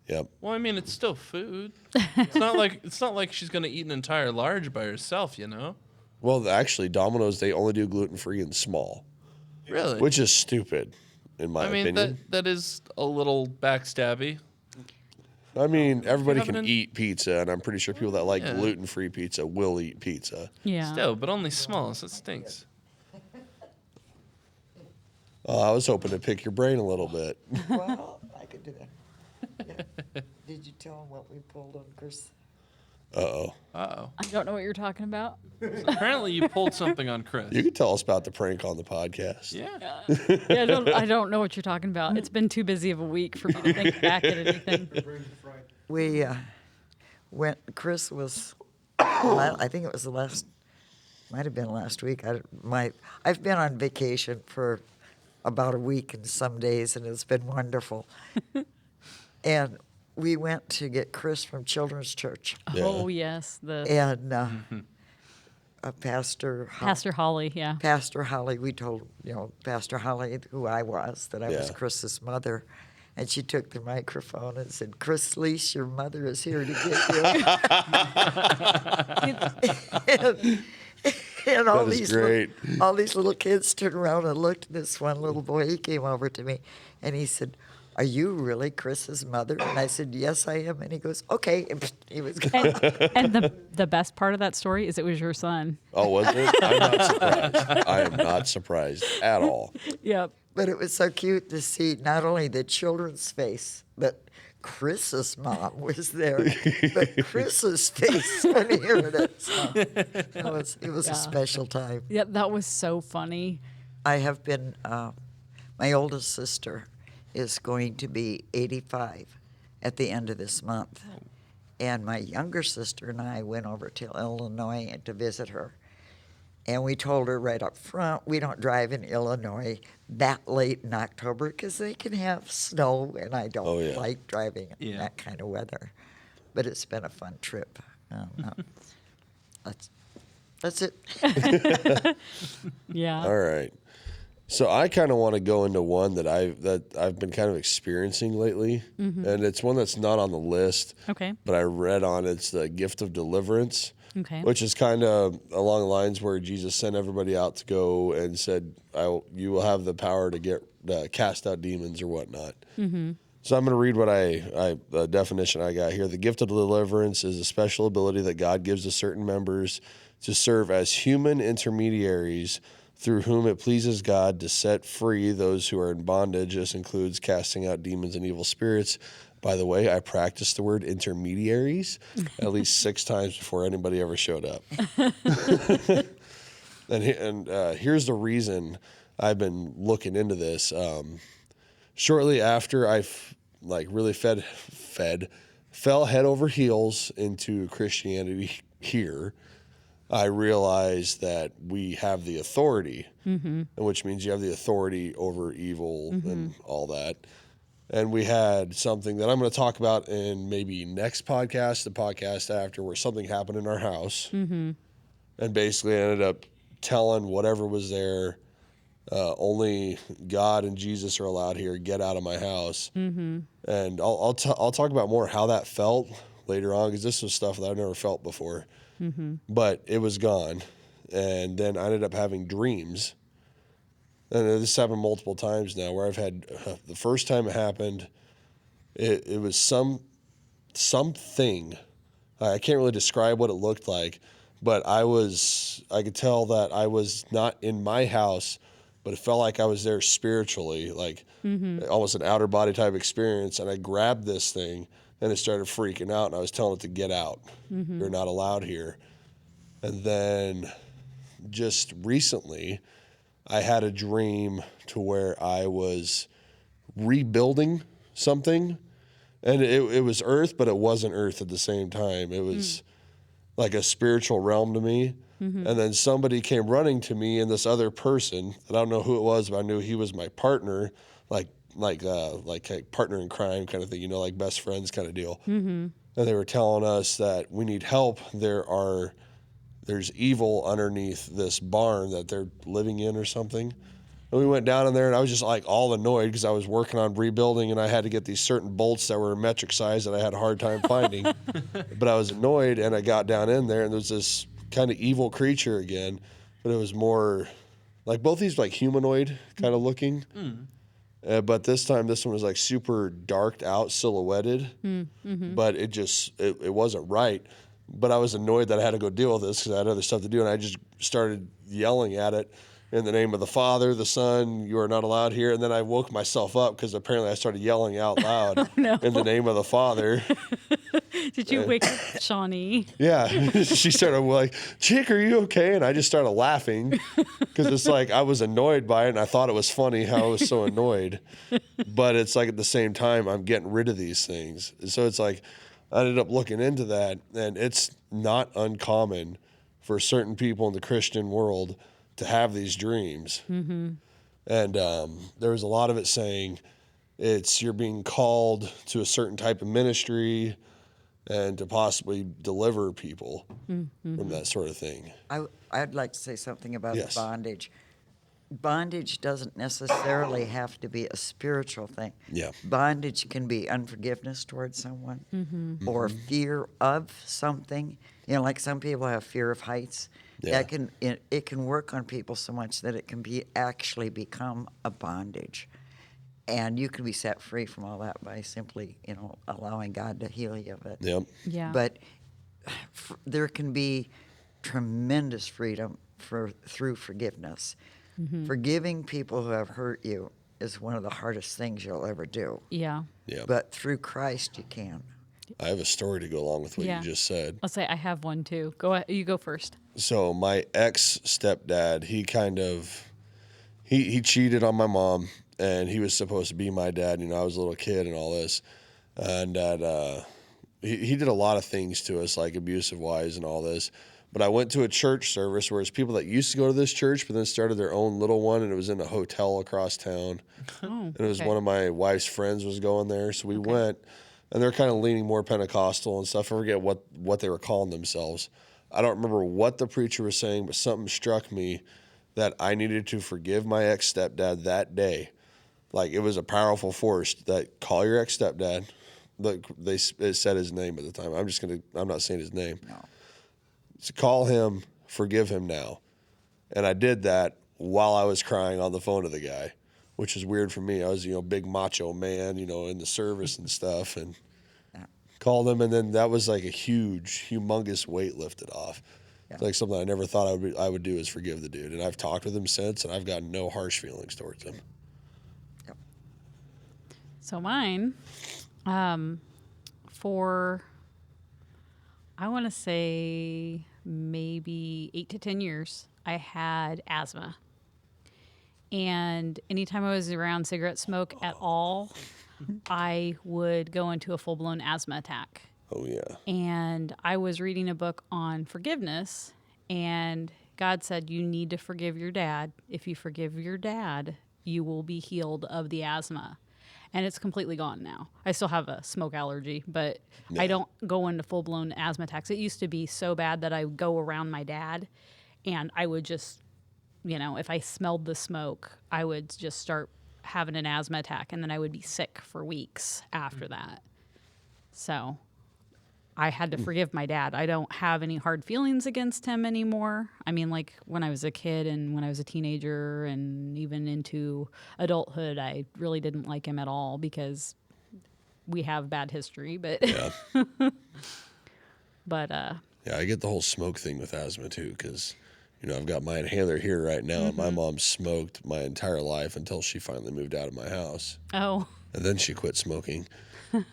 Yep. Well, I mean, it's still food. It's not like she's gonna eat an entire large by herself, you know. Well, actually, Domino's, they only do gluten-free and small, Really? which is stupid, in my I mean, opinion. that is a little backstabby. I mean, everybody have it can in- eat pizza, and I'm pretty sure people that like Yeah. gluten-free pizza will eat pizza. Yeah. Still, but only small, so it stinks. I was hoping to pick your brain a little bit. Well, I could do that. Yeah. Did you tell him what we pulled on Chris? Uh-oh. Uh-oh. I don't know what you're talking about. So apparently you pulled something on Chris. You can tell us about the prank on the podcast. Yeah. Yeah, I don't know what you're talking about. It's been too busy of a week for me to think back at anything. We went. Chris was. I think it was might have been last week. I've been on vacation for about a week and some days, and it's been wonderful. And we went to get Chris from Children's Church, Oh yes, the and Pastor Holly. Yeah. Pastor Holly. We told Pastor Holly who I was, that I was Yeah. Chris's mother. And she took the microphone and said, "Chris Leash, your mother is here to get you." and all That is these great. all these little kids turned around and looked at this one little boy. He came over to me, and he said, "Are you really Chris's mother?" And I said, "Yes, I am." And he goes, "Okay." And he was gone. And the best part of that story is it was your son. Oh, was it? I'm not surprised. I am not surprised at all. Yep. But it was so cute to see not only the children's face, but Chris's mom was there, but Chris's face when he heard it. So it was a special time. Yep. That was so funny. I have been, my oldest sister is going to be 85 at the end of this month. And my younger sister and I went over to Illinois to visit her. And we told her right up front, we don't drive in Illinois that late in October because they can have snow, and I don't Oh, yeah. like driving in Yeah. that kind of weather. But it's been a fun trip. That's it. Yeah. All right. So I kind of want to go into one that I've been kind of experiencing lately, and it's one that's not on the list, Okay. but I read on it's the gift of deliverance, Okay. which is kind of along the lines where Jesus sent everybody out to go and said, "You will have the power to cast out demons or whatnot." Mm-hmm. So I'm going to read what the definition I got here. The gift of deliverance is a special ability that God gives to certain members to serve as human intermediaries through whom it pleases God to set free those who are in bondage. This includes casting out demons and evil spirits. By the way, I practiced the word intermediaries at least 6 times before anybody ever showed up. And here's the reason I've been looking into this. Shortly after I really fell head over heels into Christianity here, I realized that we have the authority, which means you have the authority over evil and all that. And we had something that I'm going to talk about in maybe next podcast, the podcast after, where something happened in our house. And basically I ended up telling whatever was there, only God and Jesus are allowed here, get out of my house. And I'll talk about more how that felt later on, because this was stuff that I've never felt before. But it was gone. And then I ended up having dreams. And this happened multiple times now, where I've had the first time it happened, it was something. I can't really describe what it looked like, but I could tell that I was not in my house, but it felt like I was there spiritually, like almost an outer body type experience. And I grabbed this thing and it started freaking out, and I was telling it to get out. You're not allowed here. And then just recently, I had a dream to where I was rebuilding something, and it was earth, but it wasn't earth at the same time. It was like a spiritual realm to me. And then somebody came running to me, and this other person, that I don't know who it was, but I knew he was my partner, like a partner in crime kind of thing, like best friends kind of deal. And they were telling us that we need help. There's evil underneath this barn that they're living in or something. And we went down in there, and I was just like all annoyed because I was working on rebuilding, and I had to get these certain bolts that were metric size that I had a hard time finding. But I was annoyed, and I got down in there, and there was this kind of evil creature again, but it was more like both these like humanoid kind of looking. But this time, this one was like super darked out, silhouetted. But it wasn't right. But I was annoyed that I had to go deal with this because I had other stuff to do, and I just started yelling at it. In the name of the Father, the Son, you are not allowed here. And then I woke myself up because apparently I started yelling out loud in the name of the Father. Did you wake up Shawnee? Yeah. She started like, Chick, are you okay? And I just started laughing because it's like I was annoyed by it and I thought it was funny how I was so annoyed. But it's like at the same time, I'm getting rid of these things. So it's like I ended up looking into that, and it's not uncommon for certain people in the Christian world to have these dreams. And there was a lot of it saying you're being called to a certain type of ministry and to possibly deliver people from that sort of thing. I'd like to say something about Yes. bondage. Bondage doesn't necessarily have to be a spiritual thing. Yeah. Bondage can be unforgiveness towards someone or fear of something. You know, like some people have fear of heights. Yeah. It can work on people so much that it can actually become a bondage. And you can be set free from all that by simply, allowing God to heal you of it. Yep. Yeah. But there can be tremendous freedom through forgiveness. Forgiving people who have hurt you is one of the hardest things you'll ever do. Yeah. Yeah. But through Christ, you can. I have a story to go along with what Yeah. you just said. I'll say I have one too. You go first. So my ex-stepdad, he cheated on my mom, and he was supposed to be my dad. I was a little kid and all this. And he did a lot of things to us, like abusive-wise and all this. But I went to a church service where it's people that used to go to this church, but then started their own little one, and it was in a hotel across town. And it was one of my wife's friends was going there, so we went, and they're kind of leaning more Pentecostal and stuff. I forget what they were calling themselves. I don't remember what the preacher was saying, but something struck me that I needed to forgive my ex-stepdad that day. Like, it was a powerful force that call your ex-stepdad. Look, it said his name at the time. I'm not saying his name. No. So call him, forgive him now. And I did that while I was crying on the phone to the guy, which is weird for me. I was, big macho man, in the service and stuff, and called him. And then that was like a humongous weight lifted off. It's like something I never thought I would do is forgive the dude. And I've talked with him since, and I've got no harsh feelings towards him. Yep. So mine, for, I want to say maybe 8 to 10 years, I had asthma. And anytime I was around cigarette smoke at all, I would go into a full-blown asthma attack. Oh, yeah. And I was reading a book on forgiveness, and God said, you need to forgive your dad. If you forgive your dad, you will be healed of the asthma. And it's completely gone now. I still have a smoke allergy, but I don't go into full-blown asthma attacks. It used to be so bad that I would go around my dad, and I would just, if I smelled the smoke, I would just start having an asthma attack, and then I would be sick for weeks after that. So I had to forgive my dad. I don't have any hard feelings against him anymore. I mean, like when I was a kid and when I was a teenager and even into adulthood, I really didn't like him at all because we have bad history. But Yeah. Yeah, I get the whole smoke thing with asthma too, because I've got my inhaler here right now, and my mom smoked my entire life until she finally moved out of my house. Oh. And then she quit smoking.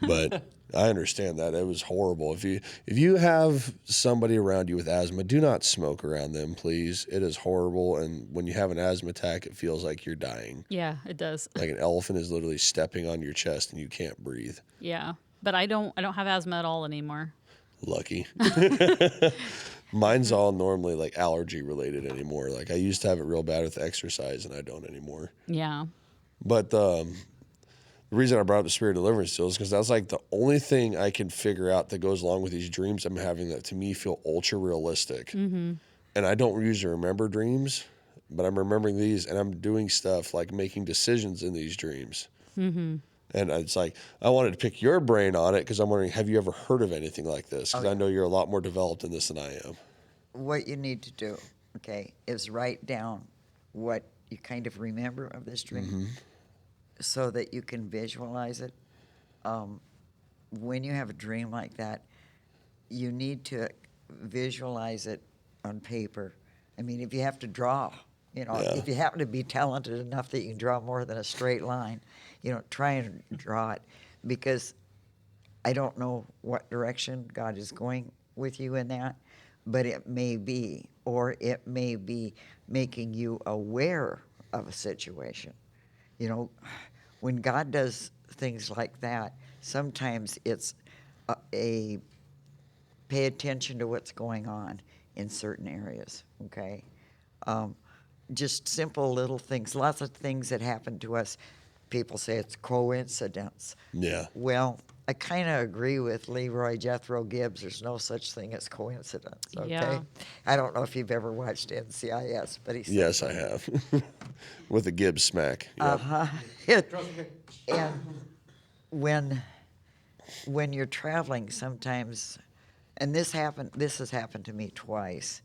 But I understand that. It was horrible. If you have somebody around you with asthma, do not smoke around them, please. It is horrible, and when you have an asthma attack, it feels like you're dying. Yeah, it does. Like an elephant is literally stepping on your chest and you can't breathe. Yeah. But I don't have asthma at all anymore. Lucky. Mine's all normally like allergy related anymore. Like I used to have it real bad with exercise, and I don't anymore. Yeah. But the reason I brought up the spirit of deliverance still is because that's like the only thing I can figure out that goes along with these dreams I'm having that to me feel ultra realistic. And I don't usually remember dreams, but I'm remembering these, and I'm doing stuff like making decisions in these dreams. Mm-hmm. And it's like, I wanted to pick your brain on it because I'm wondering, have you ever heard of anything like this? Because I know you're a lot more developed in this than I am. What you need to do, okay, is write down what you kind of remember of this dream so that you can visualize it. When you have a dream like that, you need to visualize it on paper. I mean, if you have to draw, if you happen to be talented enough that you can draw more than a straight line, try and draw it, because I don't know what direction God is going with you in that, but it may be, or it may be making you aware of a situation. When God does things like that, sometimes it's a pay attention to what's going on in certain areas, okay? Just simple little things, lots of things that happen to us. People say it's coincidence. Yeah. Well, I kind of agree with Leroy Jethro Gibbs. There's no such thing as coincidence, okay? Yeah. I don't know if you've ever watched NCIS, but he said Yes, I have. With a Gibbs smack. Yep. And when you're traveling, sometimes, and this has happened to me twice.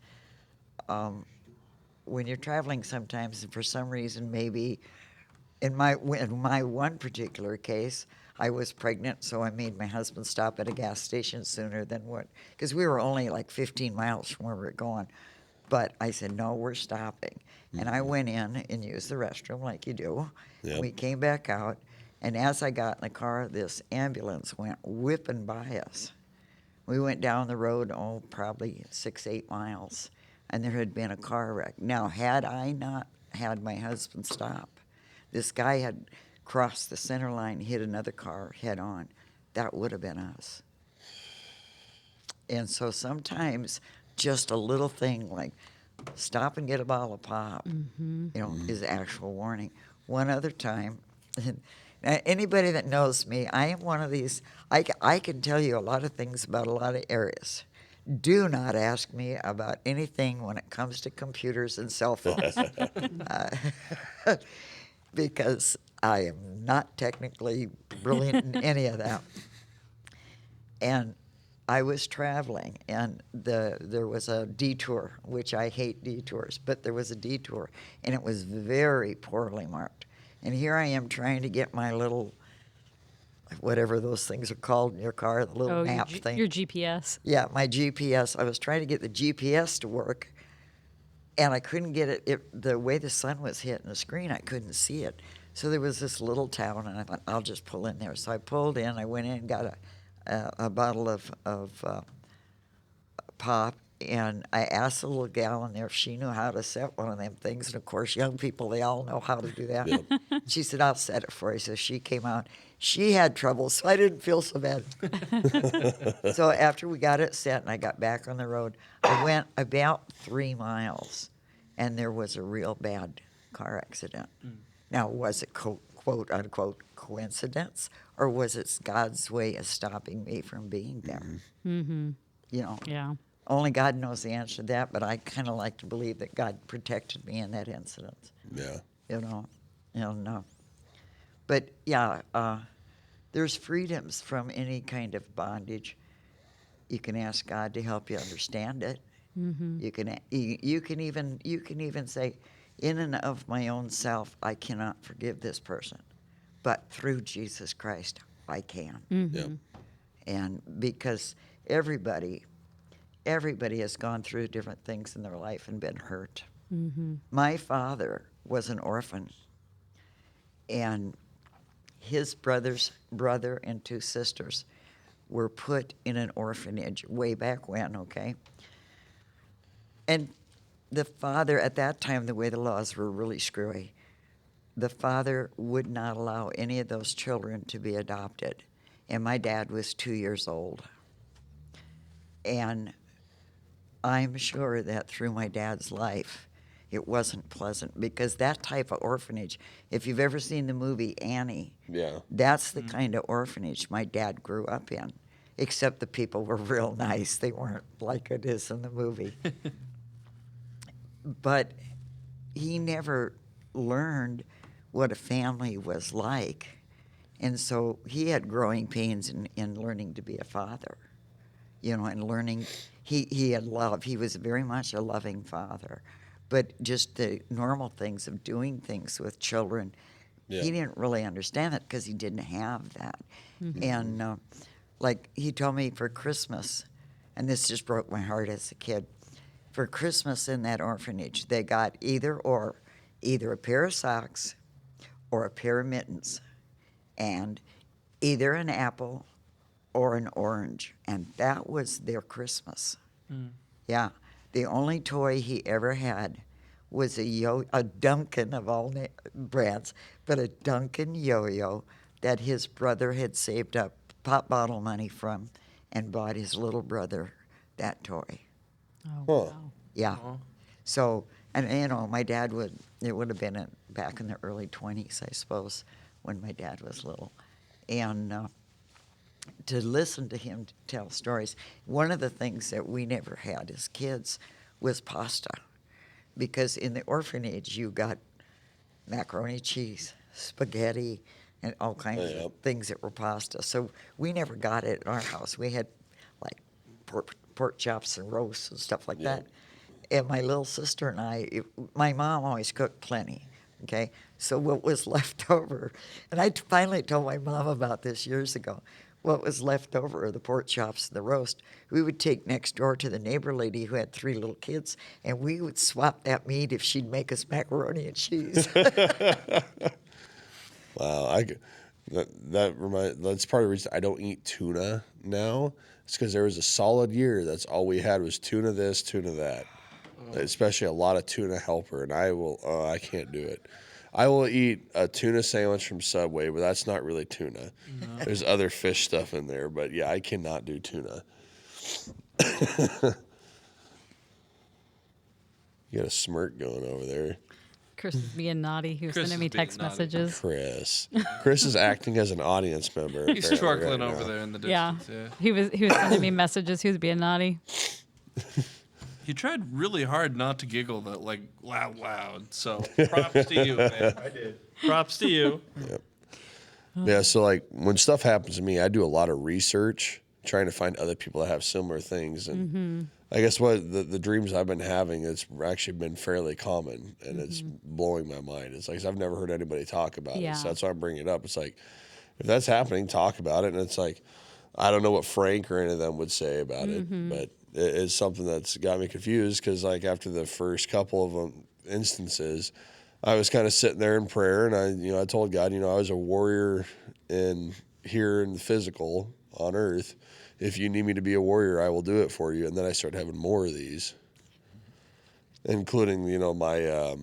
When you're traveling, sometimes, for some reason, maybe in my one particular case, I was pregnant, so I made my husband stop at a gas station sooner than because we were only like 15 miles from where we were going. But I said, no, we're stopping. And I went in and used the restroom like you do. Yep. We came back out, and as I got in the car, this ambulance went whipping by us. We went down the road, probably 6-8 miles, and there had been a car wreck. Now, had I not had my husband stop, this guy had crossed the center line, hit another car head on. That would have been us. And so sometimes just a little thing like stop and get a bottle of pop, is actual warning. One other time, anybody that knows me, I am one of these, I can tell you a lot of things about a lot of areas. Do not ask me about anything when it comes to computers and cell phones. Because I am not technically brilliant in any of that. And I was traveling, and there was a detour, which I hate detours, but there was a detour, and it was very poorly marked. And here I am trying to get my little, whatever those things are called in your car, the little map thing. Your GPS. Yeah, my GPS. I was trying to get the GPS to work, and I couldn't get it. The way the sun was hitting the screen, I couldn't see it. So there was this little town, and I thought, I'll just pull in there. So I pulled in. I went in and got a bottle of pop, and I asked the little gal in there if she knew how to set one of them things. And, of course, young people, they all know how to do that. Yep. She said, I'll set it for you. So she came out. She had trouble, so I didn't feel so bad. So after we got it set and I got back on the road, I went about 3 miles, and there was a real bad car accident. Now, was it quote, unquote, coincidence, or was it God's way of stopping me from being there? Mm-hmm. Yeah. Only God knows the answer to that, but I kind of like to believe that God protected me in that incident. Yeah. But yeah, there's freedoms from any kind of bondage. You can ask God to help you understand it. Mm-hmm. You can even say, in and of my own self, I cannot forgive this person, but through Jesus Christ, I can. Mm-hmm. Yep. And because everybody has gone through different things in their life and been hurt. Mm-hmm. My father was an orphan, and his brother and 2 sisters were put in an orphanage way back when, okay? And the father, at that time, the way the laws were really screwy, the father would not allow any of those children to be adopted. And my dad was 2 years old. And I'm sure that through my dad's life, it wasn't pleasant, because that type of orphanage, if you've ever seen the movie Annie, Yeah. that's the kind of orphanage my dad grew up in, except the people were real nice. They weren't like it is in the movie. But he never learned what a family was like. And so he had growing pains in learning to be a father, and learning. He had love. He was very much a loving father. But just the normal things of doing things with children, he didn't really understand it because he didn't have that. And like he told me for Christmas, and this just broke my heart as a kid, for Christmas in that orphanage, they got either a pair of socks or a pair of mittens, and either an apple or an orange, and that was their Christmas. Yeah, the only toy he ever had was a Duncan of all brands, but a Duncan yo-yo that his brother had saved up pop bottle money from, and bought his little brother that toy. Oh, Huh. wow. Yeah. So, and my dad it would have been back in the early 20s, I suppose, when my dad was little. And to listen to him tell stories, one of the things that we never had as kids was pasta. Because in the orphanage, you got macaroni cheese, spaghetti, and all kinds of things that were pasta. So we never got it in our house. We had like pork chops and roasts and stuff like that. And my little sister and my mom always cooked plenty, okay? So what was left over, and I finally told my mom about this years ago, what was left over of the pork chops and the roast, we would take next door to the neighbor lady who had 3 little kids, and we would swap that meat if she'd make us macaroni and cheese. Wow, that's part of the reason I don't eat tuna now. It's because there was a solid year that's all we had was tuna this, tuna that. Especially a lot of tuna helper, and I can't do it. I will eat a tuna sandwich from Subway, but that's not really tuna. No. There's other fish stuff in there, but yeah, I cannot do tuna. You got a smirk going over there. Chris is being naughty. He was Chris sending me is being text naughty. messages. Chris is acting as an audience member. He's snorkeling over there in the Yeah. distance. He was sending me messages. He was being naughty. He tried really hard not to giggle that like loud. So props to you, man. I did. Props to you. Yep. Yeah, so like when stuff happens to me, I do a lot of research trying to find other people that have similar things. And I guess what the dreams I've been having, it's actually been fairly common, and it's blowing my mind. It's like I've never heard anybody talk about it. So that's why I'm bringing it up. It's like, if that's happening, talk about it. And it's like, I don't know what Frank or any of them would say about it, but it's something that's got me confused because like after the first couple of instances, I was kind of sitting there in prayer, and I told God, I was a warrior here in the physical on earth. If you need me to be a warrior, I will do it for you. And then I started having more of these, including my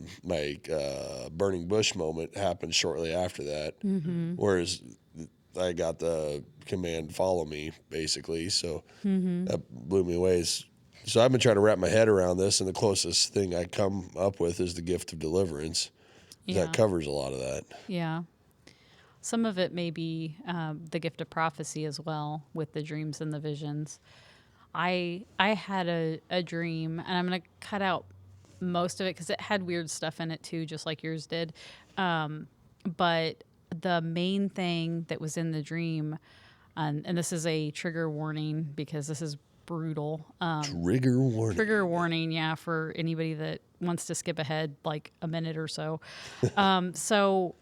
burning bush moment happened shortly after that. Whereas I got the command, follow me, basically. So that blew me away. So I've been trying to wrap my head around this, and the closest thing I come up with is the gift of deliverance. That covers a lot of that. Yeah. Some of it may be the gift of prophecy as well, with the dreams and the visions. I had a dream, and I'm going to cut out most of it because it had weird stuff in it too, just like yours did. But the main thing that was in the dream, and this is a trigger warning because this is brutal. Trigger warning. Trigger warning, yeah, for anybody that wants to skip ahead like a minute or so. So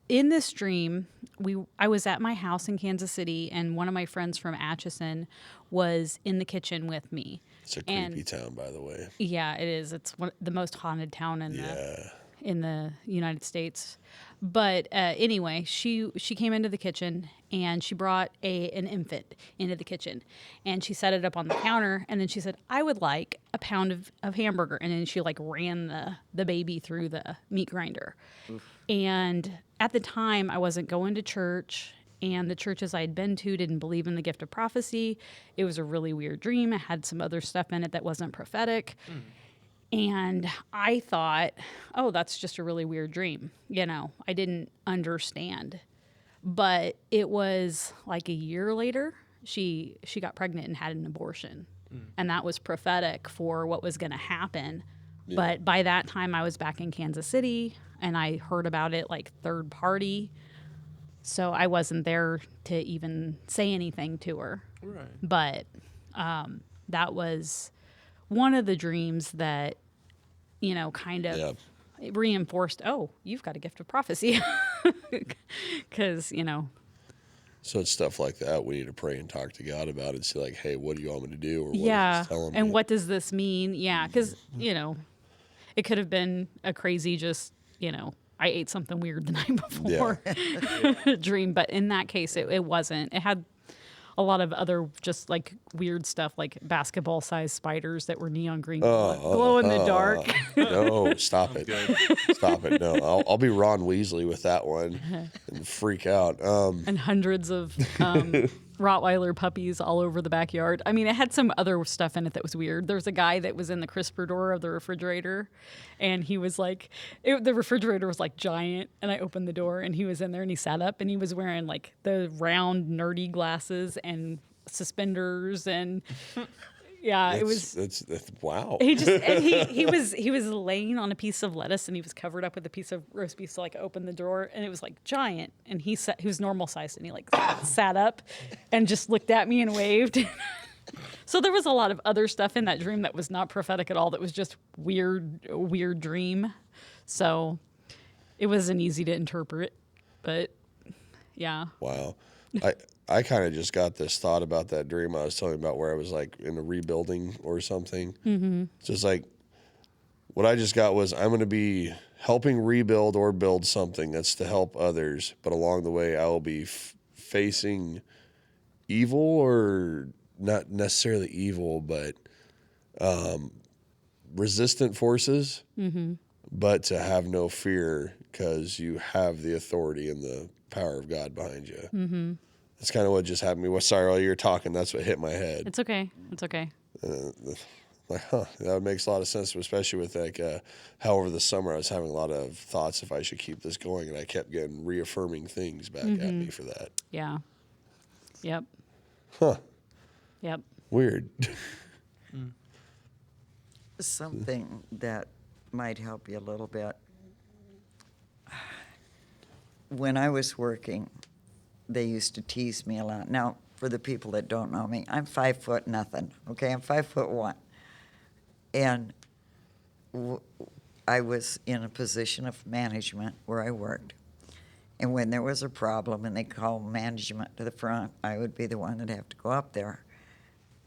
in this dream, I was at my house in Kansas City, and one of my friends from Atchison was in the kitchen with me. It's a creepy town, by the way. Yeah, it is. It's the most haunted town in the United States. But anyway, she came into the kitchen, and she brought an infant into the kitchen, and she set it up on the counter, and then she said, I would like a pound of hamburger. And then she like ran the baby through the meat grinder. Oof. And at the time, I wasn't going to church, and the churches I had been to didn't believe in the gift of prophecy. It was a really weird dream. It had some other stuff in it that wasn't prophetic. And I thought, oh, that's just a really weird dream. I didn't understand. But it was like a year later, she got pregnant and had an abortion. And that was prophetic for what was going to happen But by that time, I was back in Kansas City, and I heard about it like third party. So I wasn't there to even say anything to her. Right. But that was one of the dreams that, kind of Yeah. it reinforced, oh, you've got a gift of prophecy. Because, So it's stuff like that we need to pray and talk to God about and see, like, hey, what do you want me to do? Or what yeah. is He telling And me? what does this mean? Yeah. Because, it could have been a crazy I ate something weird the night before dream. But in that case, it wasn't. It had a lot of other just like weird stuff, like basketball-sized spiders that were neon green, glow in the dark. No, stop it. Stop it. No, I'll be Ron Weasley with that one and freak out. And hundreds of Rottweiler puppies all over the backyard. I mean, it had some other stuff in it that was weird. There was a guy that was in the crisper door of the refrigerator, and he was like, the refrigerator was like giant, and I opened the door, and he was in there, and he sat up, and he was wearing like the round nerdy glasses and suspenders, and it was. That's wow. He just and he was laying on a piece of lettuce, and he was covered up with a piece of roast beef. So like I opened the door, and it was like giant, and he was normal sized, and he like sat up and just looked at me and waved. So there was a lot of other stuff in that dream that was not prophetic at all. That was just a weird dream. So it wasn't easy to interpret, but yeah. Wow. I kind of just got this thought about that dream I was telling you about where I was like in a rebuilding or something. Mm-hmm. Just like what I just got was I'm going to be helping rebuild or build something that's to help others. But along the way, I will be facing evil, or not necessarily evil, but resistant forces. Mm-hmm. But to have no fear because you have the authority and the power of God behind you. Mm-hmm. That's kind of what just happened to me. Well, sorry, while you were talking, that's what hit my head. It's okay. It's okay. Like, that makes a lot of sense, especially with like how over the summer I was having a lot of thoughts if I should keep this going, and I kept getting reaffirming things back at me for that. Yeah. Yep. Huh. Yep. Weird. Something that might help you a little bit. When I was working, they used to tease me a lot. Now, for the people that don't know me, I'm 5 foot nothing. Okay, I'm 5'1", and I was in a position of management where I worked. And when there was a problem and they called management to the front, I would be the one that'd have to go up there.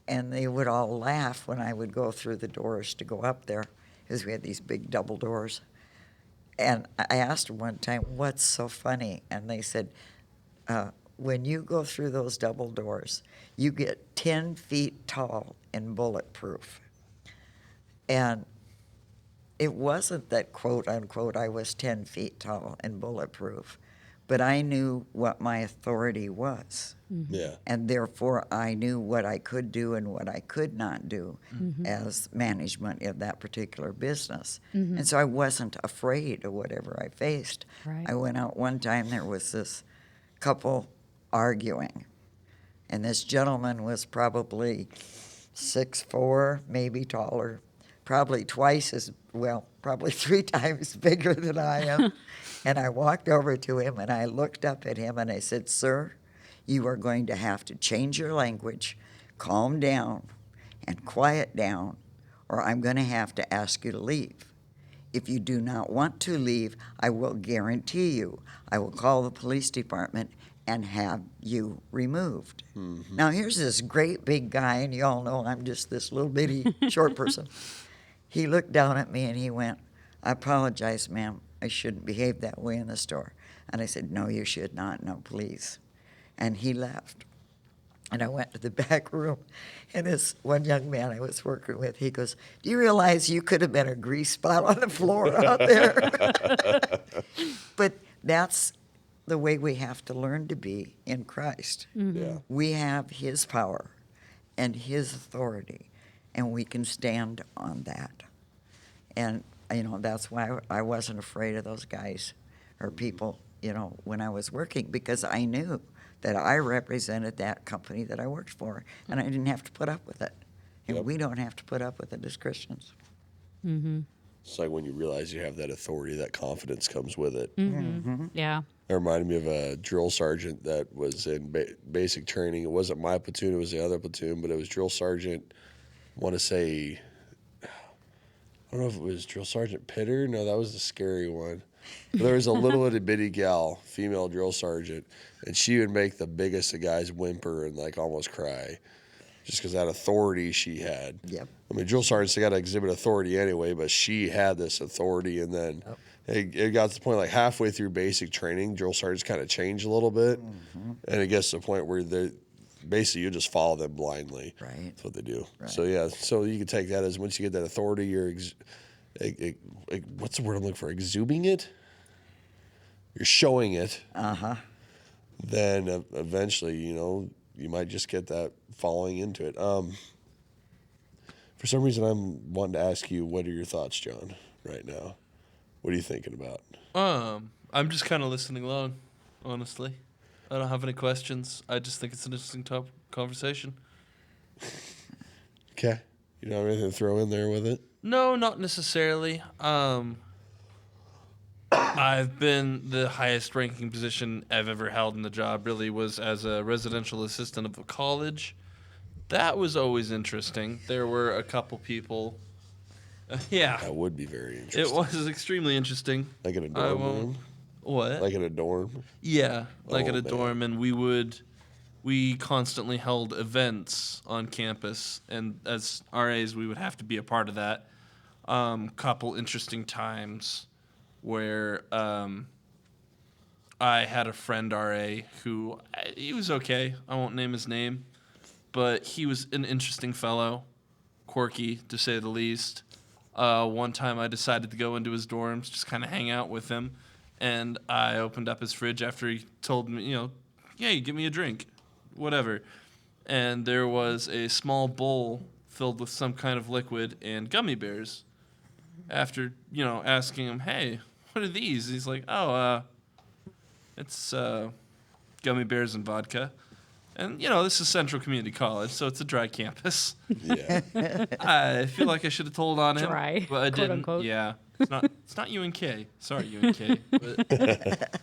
And they would all laugh when I would go through the doors to go up there, because we had these big double doors. And I asked them one time, what's so funny? And they said, when you go through those double doors, you get 10 feet tall and bulletproof. And it wasn't that, quote unquote, I was 10 feet tall and bulletproof, but I knew what my authority was. Mm-hmm. Yeah. And therefore, I knew what I could do and what I could not do as management of that particular business. Mm-hmm. And so I wasn't afraid of whatever I faced. Right. I went out one time, there was this couple arguing, and this gentleman was probably 6'4", maybe taller, probably twice as, well, probably 3 times bigger than I am. And I walked over to him, and I looked up at him, and I said, sir, you are going to have to change your language, calm down, and quiet down, or I'm going to have to ask you to leave. If you do not want to leave, I will guarantee you, I will call the police department and have you removed. Mm-hmm. Now, here's this great big guy, and you all know I'm just this little bitty short person. He looked down at me, and he went, I apologize, ma'am. I shouldn't behave that way in the store. And I said, no, you should not. No, please. And he left. And I went to the back room, and this one young man I was working with, he goes, do you realize you could have been a grease spot on the floor out there? But that's the way we have to learn to be in Christ. Mm-hmm. Yeah. We have his power and his authority, and we can stand on that. And, that's why I wasn't afraid of those guys or people, when I was working, because I knew that I represented that company that I worked for, and I didn't have to put up with it. And we don't have to put up with it as Christians. Mm-hmm. It's like when you realize you have that authority, that confidence comes with it. Yeah. It reminded me of a drill sergeant that was in basic training. It wasn't my platoon, it was the other platoon, but it was drill sergeant, I want to say, I don't know if it was drill sergeant Pitter. No, that was the scary one. But there was a little itty bitty gal, female drill sergeant, and she would make the biggest of guys whimper and like almost cry just because that authority she had. Yep. I mean, drill sergeants, they got to exhibit authority anyway, but she had this authority. And then it got to the point like halfway through basic training, drill sergeants kind of change a little bit. And it gets to the point where basically you just follow them blindly. Right. That's what they do. Right. So, yeah, so you can take that as once you get that authority, you're, what's the word I'm looking for? Exhuming it? You're showing it. Then eventually, you might just get that falling into it. For some reason, I'm wanting to ask you, what are your thoughts, John, right now? What are you thinking about? I'm just kind of listening along, honestly. I don't have any questions. I just think it's an interesting conversation. Okay. You don't have anything to throw in there with it? No, not necessarily. I've been the highest ranking position I've ever held in the job really was as a residential assistant of a college. That was always interesting. There were a couple people. Yeah. That would be very interesting. It was extremely interesting. Like in a dorm room? What? Like in a dorm? Yeah, like Oh, at a man. dorm, and we constantly held events on campus, and as RAs, we would have to be a part of that. Couple interesting times where I had a friend RA who he was okay. I won't name his name, but he was an interesting fellow, quirky to say the least. One time I decided to go into his dorms, just kind of hang out with him. And I opened up his fridge after he told me, hey, give me a drink, whatever. And there was a small bowl filled with some kind of liquid and gummy bears. After, asking him, hey, what are these? He's like, it's gummy bears and vodka. And, this is Central Community College, so it's a dry campus. Yeah. I feel like I should have told on him, Dry, but I quote didn't. unquote. Yeah, it's not UNK. Sorry, UNK. But,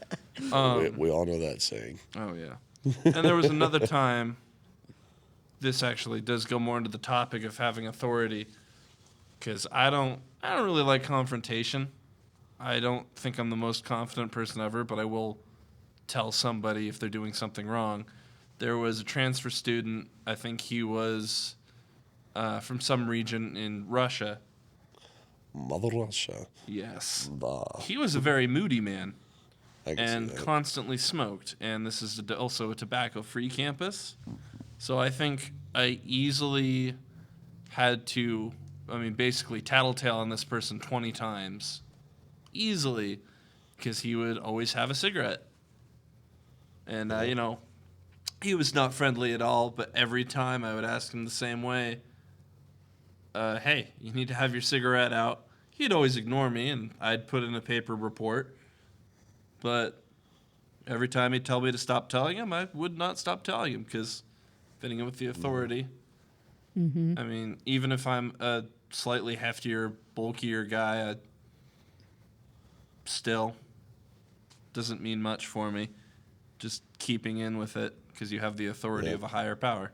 we all know that saying. oh yeah. And there was another time. This actually does go more into the topic of having authority, because I don't really like confrontation. I don't think I'm the most confident person ever, but I will tell somebody if they're doing something wrong. There was a transfer student. I think he was from some region in Russia. Mother Russia. Yes. Bah. He was a very moody man I can and see that. constantly smoked. And this is also a tobacco-free campus. So I think I easily had to, basically tattletale on this person 20 times. Easily. Because he would always have a cigarette. And, he was not friendly at all, but every time I would ask him the same way, hey, you need to have your cigarette out. He'd always ignore me, and I'd put in a paper report. But every time he'd tell me to stop telling him, I would not stop telling him, because fitting in with the authority. Even if I'm a slightly heftier, bulkier guy, still doesn't mean much for me. Just keeping in with it because you have the authority of a higher power.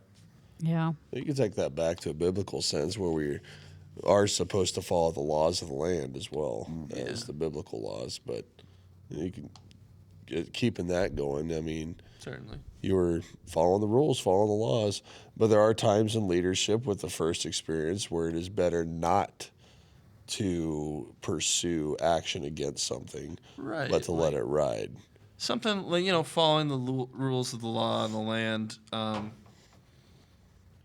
Yeah. You can take that back to a biblical sense where we are supposed to follow the laws of the land as well as the biblical laws. But you can keeping that going. Certainly. You were following the rules, following the laws. But there are times in leadership with the first experience where it is better not to pursue action against something, Right. but to let it ride. Something like, following the rules of the law and the land.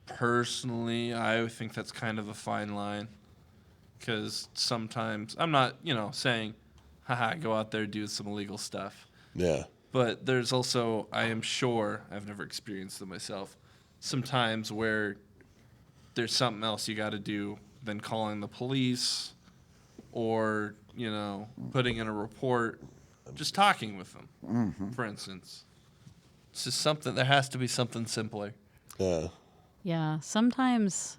Personally, I think that's kind of a fine line, because sometimes I'm not, saying, haha, go out there, do some illegal stuff. Yeah. But there's also, I am sure, I've never experienced it myself, sometimes where there's something else you got to do than calling the police or, putting in a report. Just talking with them, for instance. It's just something, there has to be something simpler. Yeah. Yeah. Sometimes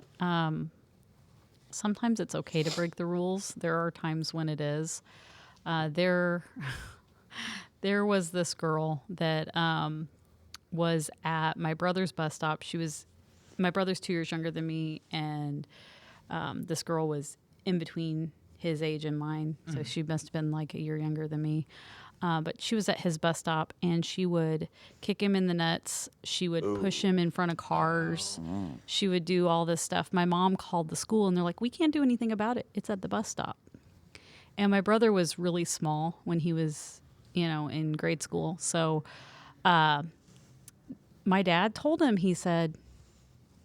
sometimes it's okay to break the rules. There are times when it is. There was this girl that was at my brother's bus stop. My brother's 2 years younger than me, and this girl was in between his age and mine, so she must have been like a year younger than me. But she was at his bus stop, and she would kick him in the nuts. She would push him in front of cars. She would do all this stuff. My mom called the school, and they're like, we can't do anything about it. It's at the bus stop. And my brother was really small when he was, in grade school. So my dad told him, he said,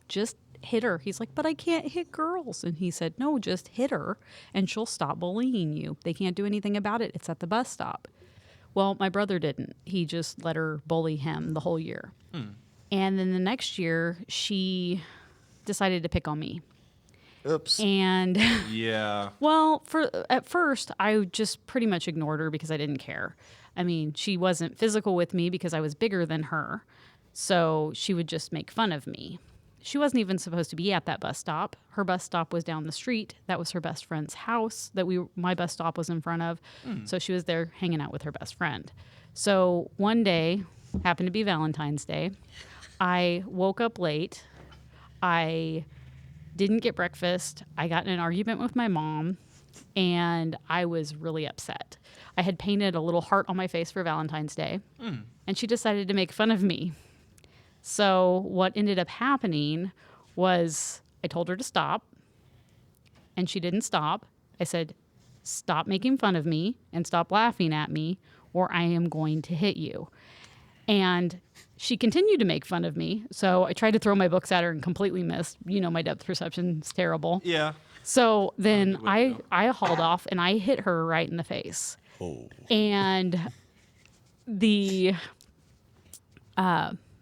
just hit her. He's like, but I can't hit girls. And he said, no, just hit her, and she'll stop bullying you. They can't do anything about it. It's at the bus stop. Well, my brother didn't. He just let her bully him the whole year. And then the next year, she decided to pick on me. Oops. And Yeah. well, at first, I just pretty much ignored her because I didn't care. I mean, she wasn't physical with me because I was bigger than her. So she would just make fun of me. She wasn't even supposed to be at that bus stop. Her bus stop was down the street. That was her best friend's house that my bus stop was in front of. So she was there hanging out with her best friend. So one day, happened to be Valentine's Day, I woke up late. I didn't get breakfast. I got in an argument with my mom, and I was really upset. I had painted a little heart on my face for Valentine's Day, and she decided to make fun of me. So what ended up happening was I told her to stop, and she didn't stop. I said, stop making fun of me and stop laughing at me, or I am going to hit you. And she continued to make fun of me. So I tried to throw my books at her and completely missed. My depth perception is terrible. Yeah. So then Good way to go. I hauled off and I hit her right in the face. And the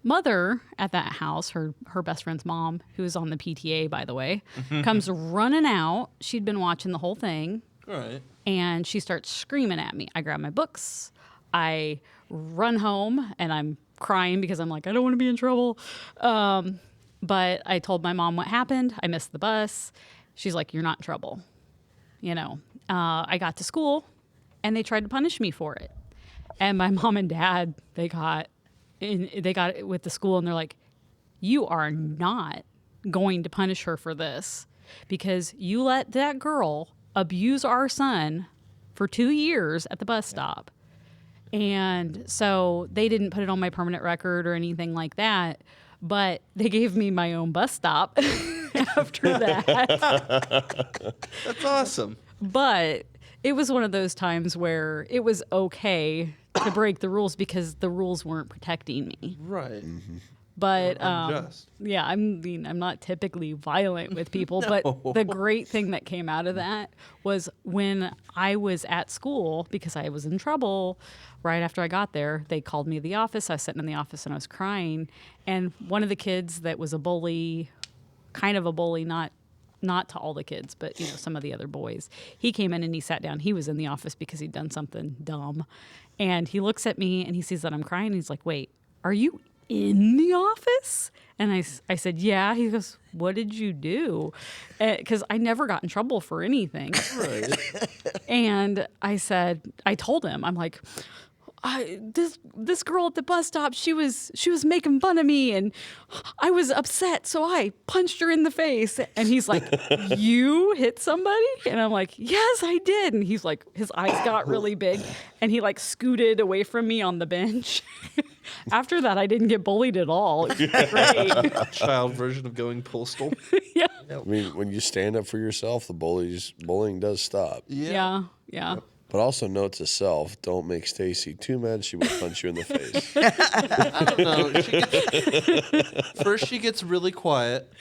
mother at that house, her best friend's mom, who was on the PTA, by the way, comes running out. She'd been watching the whole thing. All right. And she starts screaming at me. I grab my books. I run home, and I'm crying because I'm like, I don't want to be in trouble. But I told my mom what happened. I missed the bus. She's like, you're not in trouble. I got to school, and they tried to punish me for it. And my mom and dad, they got it with the school, and they're like, you are not going to punish her for this because you let that girl abuse our son for 2 years at the bus stop. And so they didn't put it on my permanent record or anything like that, but they gave me my own bus stop after that. That's awesome. But it was one of those times where it was okay to break the rules because the rules weren't protecting me. Right. But Unjust. yeah, I'm not typically violent with people, but the great thing that came out of that was when I was at school, because I was in trouble right after I got there, they called me to the office. I was sitting in the office and I was crying. And one of the kids that was a bully, kind of a bully, not to all the kids, but some of the other boys, he came in and he sat down. He was in the office because he'd done something dumb. And he looks at me and he sees that I'm crying. And he's like, wait, are you in the office? And I said, yeah. He goes, what did you do? Because I never got in trouble for anything. Right. And I told him, I'm like, this girl at the bus stop, she was making fun of me and I was upset, so I punched her in the face. And he's like, you hit somebody? And I'm like, yes, I did. And he's like, his eyes got really big and he like scooted away from me on the bench. After that, I didn't get bullied at all. It was great. Child version of going postal. Yeah. I mean, when you stand up for yourself, the bullying does stop. Yeah. But also note to self, don't make Stacy too mad. She will punch you in the face. I don't know. First, she gets really quiet.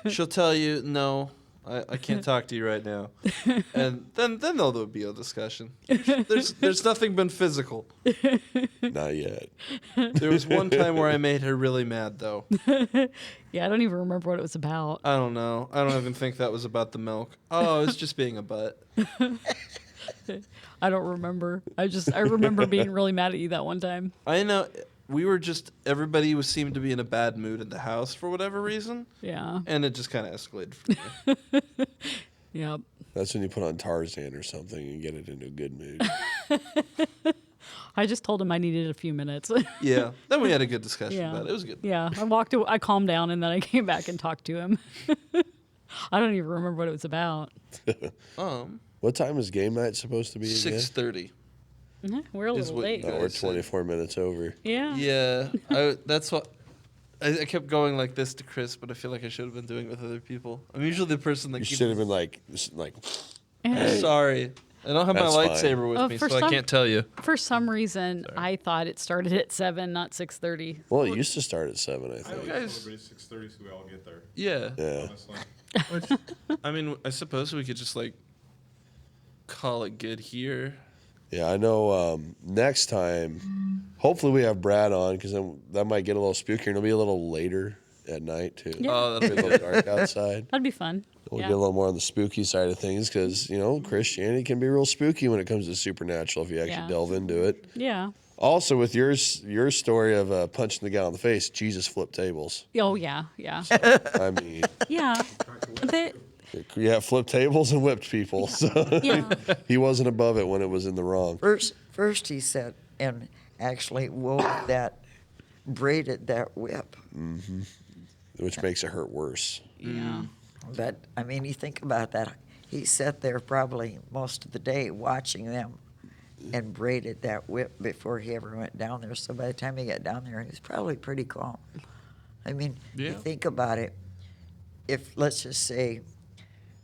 She'll tell you, no, I can't talk to you right now. And then there'll be a discussion. There's nothing been physical. Not yet. There was one time where I made her really mad, though. Yeah, I don't even remember what it was about. I don't know. I don't even think that was about the milk. Oh, it was just being a butt. I don't remember. I remember being really mad at you that one time. I know. Everybody seemed to be in a bad mood in the house for whatever reason. Yeah. And it just kind of escalated from there. Yep. That's when you put on Tarzan or something and get it into a good mood. I just told him I needed a few minutes. Yeah. Then we had a good discussion Yeah. about it. It was good. Yeah. I walked away, I calmed down, and then I came back and talked to him. I don't even remember what it was about. What time is game night supposed to be again? 6:30. We're a Is little what late. you Oh, we're 24 minutes over. Yeah. Yeah. That's what. I kept going like this to Chris, but I feel like I should have been doing it with other people. I'm usually the person that You keeps. should have been like, Sorry. I don't have my That's fine. lightsaber with Oh, me, for so I some- can't tell you. For some reason, I thought it started at 7, not 6:30. well, it used to start at 7, I I think. would guys- celebrate 6:30 so we all get there. Yeah. Yeah. Honestly. I mean, I suppose we could just like call it good here. Yeah, I know next time, hopefully we have Brad on because then that might get a little spookier and it'll be a little later at night too. Yeah. Oh, It'll be a little dark outside. That'd be fun. We'll Yeah. get a little more on the spooky side of things because, Christianity can be real spooky when it comes to supernatural if you actually Yeah. delve into it. Yeah. Also, with your story of punching the guy in the face, Jesus flipped tables. Oh, yeah. Yeah. I mean, Yeah. They, yeah, flipped tables and whipped people. So yeah. he wasn't above it when it was in the wrong. First he said, and actually braided that whip. Which makes it hurt worse. Yeah. But, I mean, you think about that. He sat there probably most of the day watching them and braided that whip before he ever went down there. So by the time he got down there, he was probably pretty calm. I mean, Yeah. you think about it. If, let's just say,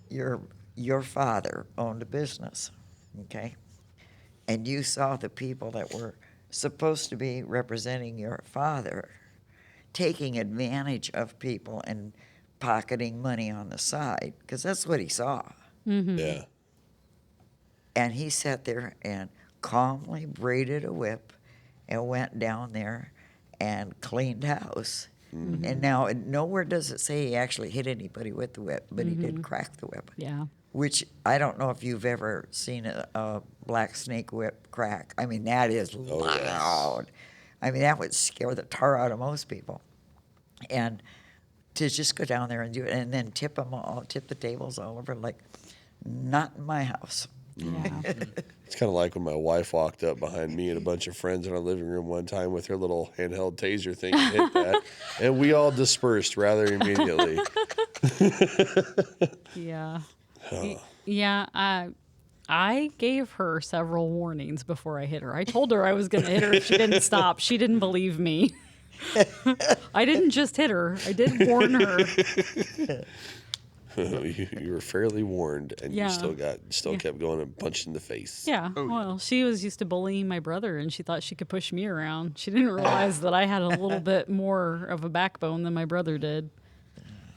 your father owned a business, okay? And you saw the people that were supposed to be representing your father taking advantage of people and pocketing money on the side, because that's what he saw. Yeah. And he sat there and calmly braided a whip and went down there and cleaned house. And now, nowhere does it say he actually hit anybody with the whip, but he did crack the whip. Yeah. Which I don't know if you've ever seen a black snake whip crack. I mean, that is loud. I mean, that would scare the tar out of most people. And to just go down there and do it, and then tip the tables all over, like, not in my house. Yeah. It's kind of like when my wife walked up behind me and a bunch of friends in our living room one time with her little handheld taser thing and hit that, and we all dispersed rather immediately. Yeah. Yeah. I gave her several warnings before I hit her. I told her I was going to hit her if she didn't stop. She didn't believe me. I didn't just hit her. I did warn her. You were fairly warned, and Yeah. you still kept going and punched in the face. Yeah. Well, she was used to bullying my brother, and she thought she could push me around. She didn't realize that I had a little bit more of a backbone than my brother did.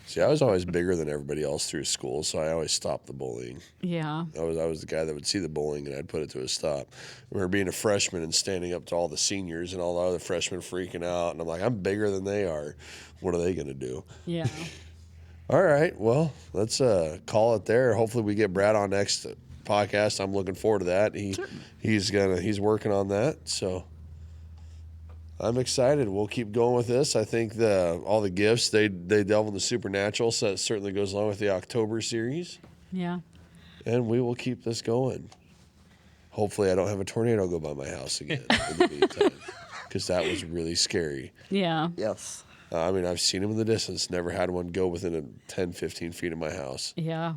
See, I was always bigger than everybody else through school, so I always stopped the bullying. Yeah. I was the guy that would see the bullying and I'd put it to a stop. I remember being a freshman and standing up to all the seniors and all the other freshmen freaking out, and I'm like, I'm bigger than they are. What are they gonna do? Yeah. All right, well, let's call it there. Hopefully, we get Brad on next podcast. I'm looking forward to that. He's working on that, so I'm excited. We'll keep going with this. I think all the gifts they delve in the supernatural, so that certainly goes along with the October series, Yeah. and we will keep this going. Hopefully, I don't have a tornado go by my house again in the meantime, because that was really scary. Yeah. Yes. I mean, I've seen them in the distance. Never had one go within 10, 15 feet of my house. Yeah.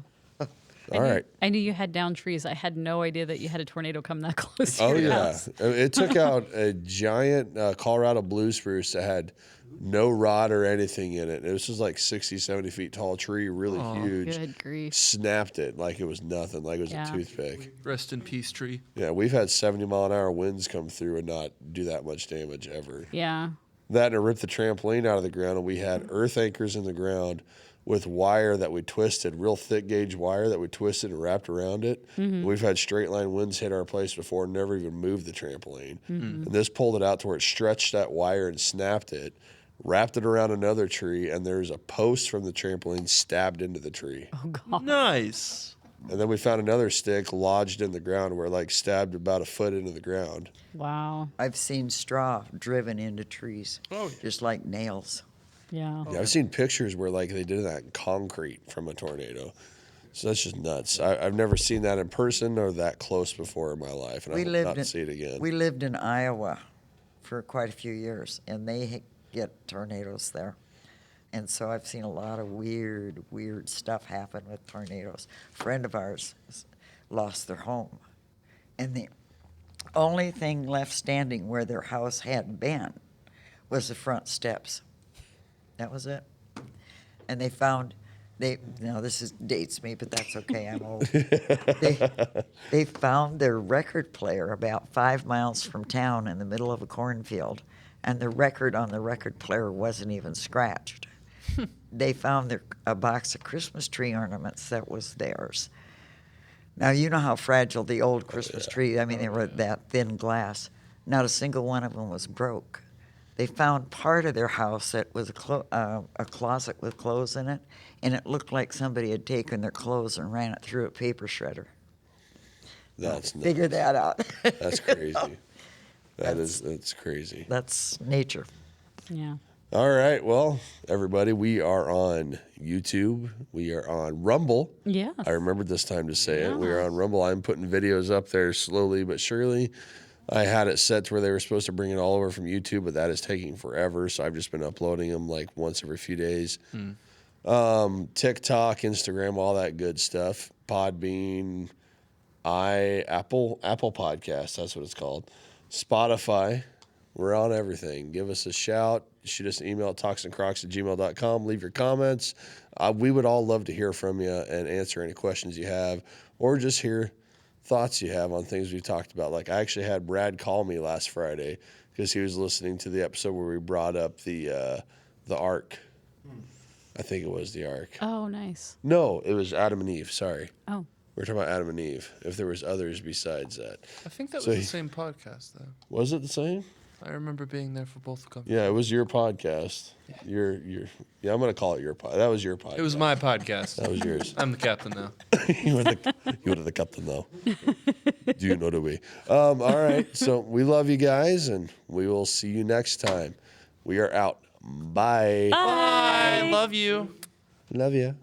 All right. I knew you had down trees. I had no idea that you had a tornado come that close to Oh, your yeah. house. It took out a giant Colorado blue spruce that had no rod or anything in it. It was just like 60, 70 feet tall tree, really huge. Good grief. Snapped it like it was nothing, like it was Yeah. a toothpick. Rest in peace, tree. Yeah, we've had 70-mile-an-hour winds come through and not do that much damage ever. Yeah. That and it ripped the trampoline out of the ground, and we had earth anchors in the ground with wire that we twisted, real thick gauge wire that we twisted and wrapped around it. We've had straight line winds hit our place before, never even moved the trampoline. And this pulled it out to where it stretched that wire and snapped it, wrapped it around another tree, and there's a post from the trampoline stabbed into the tree. Nice. And then we found another stick lodged in the ground where it like stabbed about a foot into the ground. Wow. I've seen straw driven into trees, just like nails. Yeah. Yeah, I've seen pictures where like they did that in concrete from a tornado. So that's just nuts. I've never seen that in person or that close before in my life, and I will not see it again. We lived in Iowa for quite a few years, and they get tornadoes there. And so I've seen a lot of weird stuff happen with tornadoes. A friend of ours lost their home, and the only thing left standing where their house had been was the front steps. That was it. And they found, now this dates me, but that's okay, I'm old. They found their record player about 5 miles from town in the middle of a cornfield, and the record on the record player wasn't even scratched. They found a box of Christmas tree ornaments that was theirs. Now, you know how fragile the old Christmas tree, I mean, they were that thin glass. Not a single one of them was broke. They found part of their house that was a closet with clothes in it, and it looked like somebody had taken their clothes and ran it through a paper shredder. That's nuts. Figure that out. That's crazy. That's crazy. That's nature. Yeah. All right. Well, everybody, we are on YouTube. We are on Rumble. Yes. I remembered this time to say it. We are on Rumble. I'm putting videos up there slowly but surely. I had it set to where they were supposed to bring it all over from YouTube, but that is taking forever. So I've just been uploading them like once every few days. TikTok, Instagram, all that good stuff. Podbean, Apple Podcasts. That's what it's called. Spotify. We're on everything. Give us a shout. Shoot us an email at toxincrocs@gmail.com. Leave your comments. We would all love to hear from you and answer any questions you have, or just hear thoughts you have on things we've talked about. Like I actually had Brad call me last Friday because he was listening to the episode where we brought up the Ark. I think it was the Ark. Oh, nice. No, it was Adam and Eve. Sorry. Oh. We were talking about Adam and Eve. If there was others besides that. I think that So was the same podcast, though. Was it the same? I remember being there for both of them. Yeah, it was your podcast. Yeah, I'm gonna call it your podcast. That was your podcast. It was my podcast. That was yours. I'm the captain now. you were the captain though. Do you know the way? All right. So we love you guys, and we will see you next time. We are out. Bye. Bye. Love you. Love you.